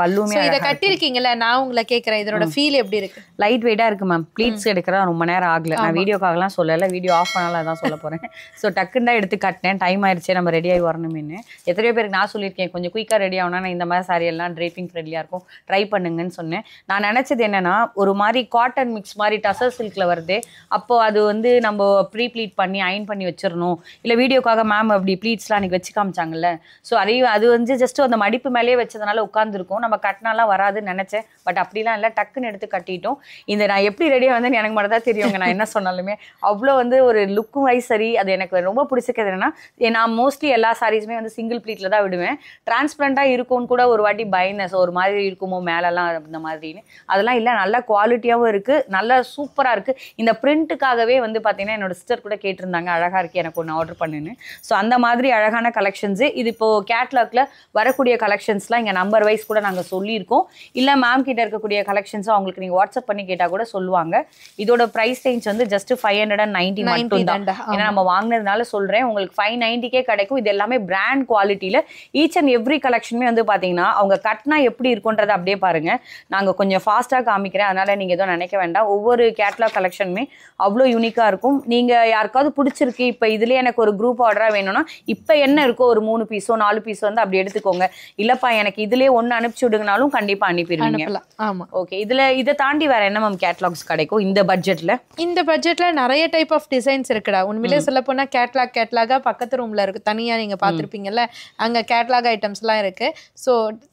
இதை கட்டிருக்கீங்கல்ல, நான் உங்களை கேட்கறேன் இதனோட ஃபீல் எப்படி இருக்கு? லைட் வெயிட்டா இருக்கு மேம். ப்ளீட்ஸ் எடுக்கிறா ரொம்ப நேரம் ஆகல. நான் வீடியோக்காகலாம் சொல்லல, வீடியோ ஆஃப் பண்ணாலும் அதான் சொல்ல போறேன். ஸோ டக்குன்னு தான் எடுத்து கட்டினேன். டைம் ஆயிடுச்சு, நம்ம ரெடி ஆகி வரணும்னு. எத்தனையோ பேருக்கு நான் சொல்லியிருக்கேன் கொஞ்சம் குயிக்கா ரெடி ஆகணும்னா இந்த மாதிரி சாரி எல்லாம் டிரைப்பிங் ஃப்ரெண்ட்லியா இருக்கும், ட்ரை பண்ணுங்கன்னு இல்லைன்னு சொன்னேன். நான் நினச்சது என்னன்னா ஒரு மாதிரி காட்டன் மிக்ஸ் மாதிரி டசர் சில்கில் வருது. அப்போ அது வந்து நம்ம ப்ரீ ப்ளீட் பண்ணி அயன் பண்ணி வச்சிடணும். இல்லை வீடியோக்காக மேம் அப்படி ப்ளீட்ஸ்லாம் அன்றைக்கி வச்சு காமிச்சாங்கல்ல. ஸோ அது வந்து ஜஸ்ட் அந்த மடிப்பு மேலேயே வச்சதுனால உட்காந்துருக்கும். நம்ம கட்டினாலாம் வராதுன்னு நினச்சேன். பட் அப்படிலாம் இல்லை, டக்குன்னு எடுத்து கட்டிட்டோம். இந்த நான் எப்படி ரெடியாக வந்து எனக்கு மட்டும் தான் தெரியுங்க. நான் என்ன சொன்னாலுமே அவ்வளோ வந்து ஒரு லுக்கும் வைஸ் சரி. அது எனக்கு ரொம்ப பிடிச்சிக்கிறது என்னன்னா, நான் மோஸ்ட்லி எல்லா சாரீஸுமே வந்து சிங்கிள் ப்ளீட்டில் தான் விடுவேன். டிரான்ஸ்பரண்டாக இருக்கும்னு கூட ஒரு வாட்டி பயந்தேன். ஸோ ஒரு மாதிரி இருக்குமோ மேலெல்லாம் இந்த மாதிரின்னு. அதெல்லாம் இல்லை, நல்ல குவாலிட்டியாகவும் இருக்குது, நல்லா சூப்பராக இருக்குது. இந்த பிரிண்ட்டுக்காகவே வந்து பார்த்தீங்கன்னா என்னோட சிஸ்டர் கூட கேட்டிருந்தாங்க, அழகாக இருக்குது எனக்கு ஒன்று ஆர்டர் பண்ணுன்னு. ஸோ அந்த மாதிரி அழகான கலெக்ஷன்ஸு இது இப்போது கேட்லாகில் வரக்கூடிய கலெக்ஷன்ஸ்லாம் இங்கே நம்பர் வைஸ் கூட நாங்கள் சொல்லியிருக்கோம். இல்லை மேம் கிட்ட இருக்கக்கூடிய கலெக்ஷன்ஸும் அவங்களுக்கு நீங்கள் வாட்ஸ்அப் பண்ணி கேட்டால் கூட சொல்லுவாங்க. இதோட ப்ரைஸ் ரேஞ்ச் வந்து ஜஸ்ட் 590 மட்டும் தான். ஏன்னா நம்ம வாங்கினதுனால சொல்கிறேன், உங்களுக்கு 590 கிடைக்கும். இது எல்லாமே பிராண்ட் குவாலிட்டியில் ஈச் அண்ட் எவ்ரி கலெக்ஷனுமே வந்து பார்த்தீங்கன்னா அவங்க கட்டினா எப்படி இருக்குன்றதை அப்படியே பாருங்கள். நாங்கள் கொஞ்சம் ஃபாஸ்ட்டாக காமிக்கிறேன், அதனால் நீங்கள் எதுவும் நினைக்க வேண்டாம். ஒவ்வொரு கேட்லாக் கலெக்ஷனுமே அவ்வளோ யூனிக்காக இருக்கும். நீங்கள் யாருக்காவது பிடிச்சிருக்கு, இப்போ இதுலேயே எனக்கு ஒரு குரூப் ஆர்டராக வேணும்னா இப்போ என்ன இருக்கோ ஒரு 3 பீஸோ 4 பீஸோ வந்து அப்படி எடுத்துக்கோங்க. இல்லைப்பா எனக்கு இதுலேயே ஒன்று அனுப்பிச்சி விடுங்கனாலும் கண்டிப்பாக அனுப்பிடுவீங்க. ஆமாம், ஓகே. இதை தாண்டி வேற என்ன மேம் கேட்லாக்ஸ் கிடைக்கும் இந்த பட்ஜெட்ல? இந்த பட்ஜெட்ல நிறைய டைப் ஆஃப் டிசைன்ஸ் இருக்குடா. உண்மையிலே சொல்ல போனா கேட்லாகா பக்கத்து ரூம்ல இருக்கு, தனியா நீங்க பாத்திருப்பீங்கல்ல, அங்க கேட்லாக் ஐட்டம்ஸ் எல்லாம் இருக்கு. ஸோ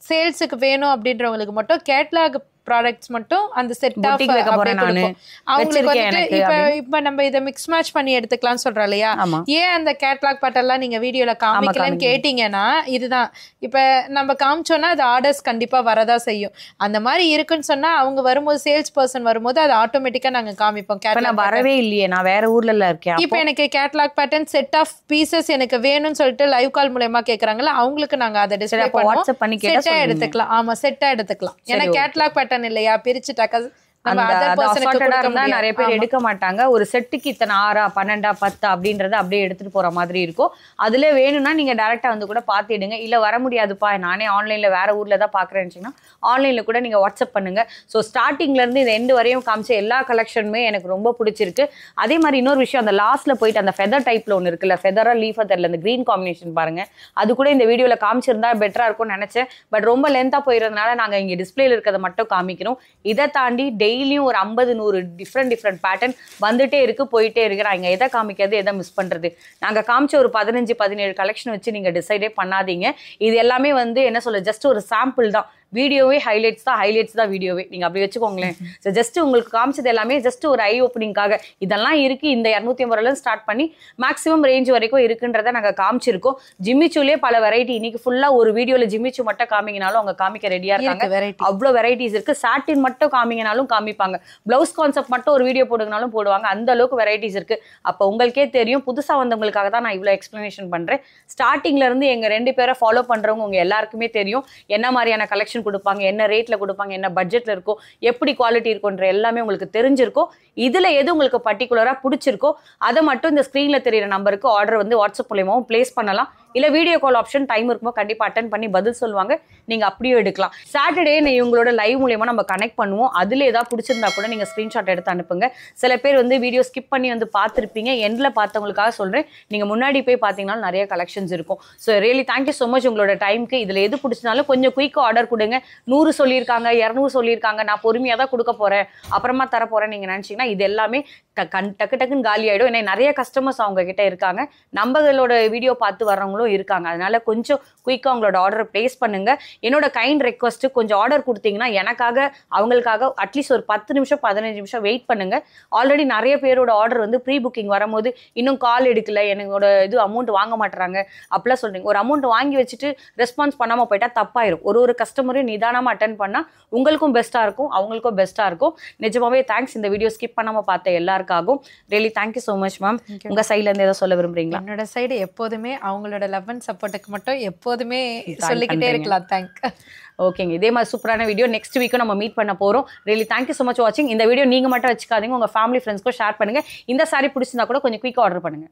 சேல்ஸுக்கு வேணும் அப்படின்றவங்களுக்கு மட்டும் கேட்லாக் ப்ராடக்ட்ஸ் மட்டும் அந்த செட் ஆஃப் அவங்களுக்கு வந்துட்டு இப்ப நம்ம இதை மிக்ஸ் மேட்ச் பண்ணி எடுத்துக்கலாம்னு சொல்றோம் இல்லையா. ஏன் அந்த கேட்லாக் பாட்டெல்லாம் நீங்க வீடியோல காமிக்கலன்னு கேட்டீங்கன்னா, இதுதான் இப்ப நம்ம காமிச்சோம்னா அது ஆர்டர்ஸ் கண்டிப்பா வரதா செய்யும். அந்த மாதிரி இருக்குன்னு சொன்னா அவங்க வரும்போது சேல்ஸ் பர்சன் வரும்போது அது ஆட்டோமேட்டிக்கா நாங்க காமிப்போம். கேட்லாக் வரவே இல்லையே, நான் வேற ஊர்ல இருக்கேன். இப்ப எனக்கு catalogue pattern set of pieces எனக்கு வேணும்னு சொல்லிட்டு லைவ் கால் மூலமா கேக்குறாங்கல்ல, அவங்களுக்கு நாங்க அதை டிஸ்ப்ளே பண்ணுவோம். செட்டா எடுத்துக்கலாம். ஆமா, செட்டா எடுத்துக்கலாம். ஏன்னா கேட்லாக் பேட்டர்ன் இல்லையா, பிரிச்சுட்டாக்க நிறைய பேர் எடுக்க மாட்டாங்க. ஒரு செட்டுக்கு இத்தனை 6, 12, 10 அப்படின்றத அப்படியே எடுத்துட்டு போற மாதிரி இருக்கும். அதுல வேணும்னா நீங்க டைரக்டா வந்து கூட பாத்துடுங்க. இல்ல வர முடியாதுப்பா, நானே ஆன்லைன்ல வேற ஊர்ல தான் பாக்குறேன்னு ஆன்லைன்ல கூட நீங்க வாட்ஸ்அப் பண்ணுங்க. ஸோ ஸ்டார்டிங்ல இருந்து இந்த எண்டு வரையும் காமிச்ச எல்லா கலெக்ஷனுமே எனக்கு ரொம்ப பிடிச்சிருக்கு. அதே மாதிரி இன்னொரு விஷயம், அந்த லாஸ்ட்ல போயிட்டு அந்த ஃபெதர் டைப்ல ஒன்று இருக்குல்ல, ஃபெதரா லீஃபா தெரியல, அந்த கிரீன் காம்பினேஷன் பாருங்க, அது கூட இந்த வீடியோல காமிச்சிருந்தா பெட்டரா இருக்கும்னு நினைச்சேன். பட் ரொம்ப லென்த்தா போயிருந்தனால நாங்க இங்க டிஸ்பிளேல இருக்கிறத மட்டும் காமிக்கிறோம். இதை தாண்டி டெய்லியும் ஒரு 50-100 டிஃப்ரெண்ட் பேட்டர்ன் வந்துட்டே இருக்கு, போயிட்டே இருக்கு. நான் இங்க எதை காமிக்கிறது, எதை மிஸ் பண்றது? நாங்க காமிச்ச ஒரு 15-17 கலெக்ஷன் வச்சு நீங்க டிசைடே பண்ணாதீங்க. இது எல்லாமே வந்து என்ன சொல்ல, ஜஸ்ட் ஒரு சாம்பிள் தான். வீடியோவே ஹைலைட்ஸ் தான் வீடியோவே, நீங்க அப்படி வச்சுக்கோங்களேன். ஸோ ஜஸ்ட் உங்களுக்கு காமிச்சது எல்லாமே ஜஸ்ட் ஒரு ஐ ஓப்பனிங்காக இதெல்லாம் இருக்கு. இந்த 250 ஸ்டார்ட் பண்ணி மேக்ஸிமம் ரேஞ்ச் வரைக்கும் இருக்குன்றத நாங்கள் காமிச்சிருக்கோம். ஜிம்மிச்சூலே பல வெரைட்டி, இன்னைக்கு ஃபுல்லா ஒரு வீடியோல ஜிம்மிச்சூ மட்டும் காமிங்கினாலும் அவங்க காமிக்க ரெடியா இருக்காங்க. அவ்வளோ வெரைட்டிஸ் இருக்கு. சாட்டின் மட்டும் காமிங்கினாலும் காமிப்பாங்க. பிளவுஸ் கான்செப்ட் மட்டும் ஒரு வீடியோ போடுங்கனாலும் போடுவாங்க. அந்த அளவுக்கு வெரைட்டிஸ் இருக்கு. அப்போ உங்களுக்கே தெரியும். புதுசா வந்தவங்களுக்காக தான் நான் இவ்வளோ எக்ஸ்பிளனேஷன் பண்றேன். ஸ்டார்டிங்ல இருந்து எங்க 2 பேரை ஃபாலோ பண்றவங்க உங்க எல்லாருக்குமே தெரியும் என்ன மாதிரியான கலெக்ஷன் கொடுப்பாங்க, என்ன ரேட்ல கொடுப்பாங்க, என்ன பட்ஜெட்ல இருக்கும், எப்படி குவாலிட்டி இருக்கும்ன்ற எல்லாமே உங்களுக்கு தெரிஞ்சிருக்கும். இதுல எது உங்களுக்கு பர்டிகுலரா பிடிச்சிருக்கோ அதை மட்டும் இந்த ஸ்கிரீன்ல தெரியுற நம்பருக்கு ஆர்டர் வந்து வாட்ஸ்அப் மூலமாவும் பிளேஸ் பண்ணலாம். இல்ல வீடியோ கால் ஆப்ஷன் டைம் இருக்கும்போது கண்டிப்பா அட்டென்ட் பண்ணி பதில் சொல்லுவாங்க, நீங்க அப்படியே எடுக்கலாம். சாட்டர்டே இவங்களோட லைவ் மூலமா நம்ம கனெக்ட் பண்ணுவோம். அதுல ஏதாவது பிடிச்சிருந்தா கூட நீங்க ஸ்கிரீன்ஷாட் எடுத்து அனுப்புங்க. சில பேர் வந்து வீடியோ ஸ்கிப் பண்ணி வந்து பார்த்துருப்பீங்க. எண்ட்ல பார்த்தவங்களுக்காக சொல்றேன், நீங்க முன்னாடி போய் பார்த்தீங்கன்னா நிறைய கலெக்ஷன்ஸ் இருக்கும். So really thank you so much உங்களோட டைமுக்கு. இதுல எது பிடிச்சினாலும் கொஞ்சம் குயிக்காக ஆர்டர் கொடுங்க. 100 சொல்லியிருக்காங்க, 200 சொல்லியிருக்காங்க, நான் பொறுமையாக தான் கொடுக்க போறேன், அப்புறமா தர போறேன் நீங்க நினைச்சீங்கன்னா இது எல்லாமே டக்கு டக்குன்னு காலி ஆயிடும். ஏன்னா நிறைய கஸ்டமர்ஸ் அவங்க கிட்ட இருக்காங்க, நம்மளோட வீடியோ பார்த்து வர்றவங்களும் இருக்காங்க. அதனால கொஞ்சம் குயிக்காக உங்களோட ஆர்டர் பிளேஸ் பண்ணுங்க. என்னோட கைண்ட் ரெக்வஸ்ட், கொஞ்சம் ஆர்டர் கொடுத்தீங்கன்னா எனக்காக அவங்களுக்காக அட்லீஸ்ட் ஒரு 10 நிமிஷம் 15 நிமிஷம் வெயிட் பண்ணுங்க. ஆல்ரெடி நிறைய பேரோட ஆர்டர் வந்து ப்ரீ புக்கிங் வரும்போது இன்னும் கால் எடுக்கல, என்னோட இது அமௌண்ட் வாங்க மாட்டுறாங்க அப்படிலாம் சொல்றீங்க. ஒரு அமௌண்ட் வாங்கி வச்சுட்டு ரெஸ்பான்ஸ் பண்ணாம போயிட்டா தப்பாயிரும். ஒரு கஸ்டமரையும் நிதானமா அட்டென்ட் பண்ணா உங்களுக்கும் பெஸ்டா இருக்கும், அவங்களுக்கும் பெஸ்டா இருக்கும். நிஜமாவே தேங்க்ஸ் இந்த வீடியோ ஸ்கிப் பண்ணாம பார்த்த எல்லாருக்காகவும். Really thank you so much ma'am. உங்க சைட்ல இருந்து ஏதோ சொல்ல விரும்புறீங்களா? என்னோட சைடு எப்போதுமே அவங்களோட லவ் அண்ட் சப்போர்ட்டுக்கு மட்டும் எப்போதுமே சொல்லிக்கிட்டே இருக்கலாம். ஓகேங்க, இதே மாதிரி சூப்பரான வீடியோ நெக்ஸ்ட் வீக்கும் நம்ம மீட் பண்ண போறோம். ரியலி தேங்க்யூ ஸோ மச் வாட்சிங். இந்த வீடியோ நீங்க மட்டும் வச்சுக்காதீங்க, உங்க ஃபேமிலி ஃப்ரெண்ட்ஸ்க்கும் ஷேர் பண்ணுங்க. இந்த சாரி பிடிச்சிருந்தா கூட கொஞ்சம் குயிக்காக ஆர்டர் பண்ணுங்க.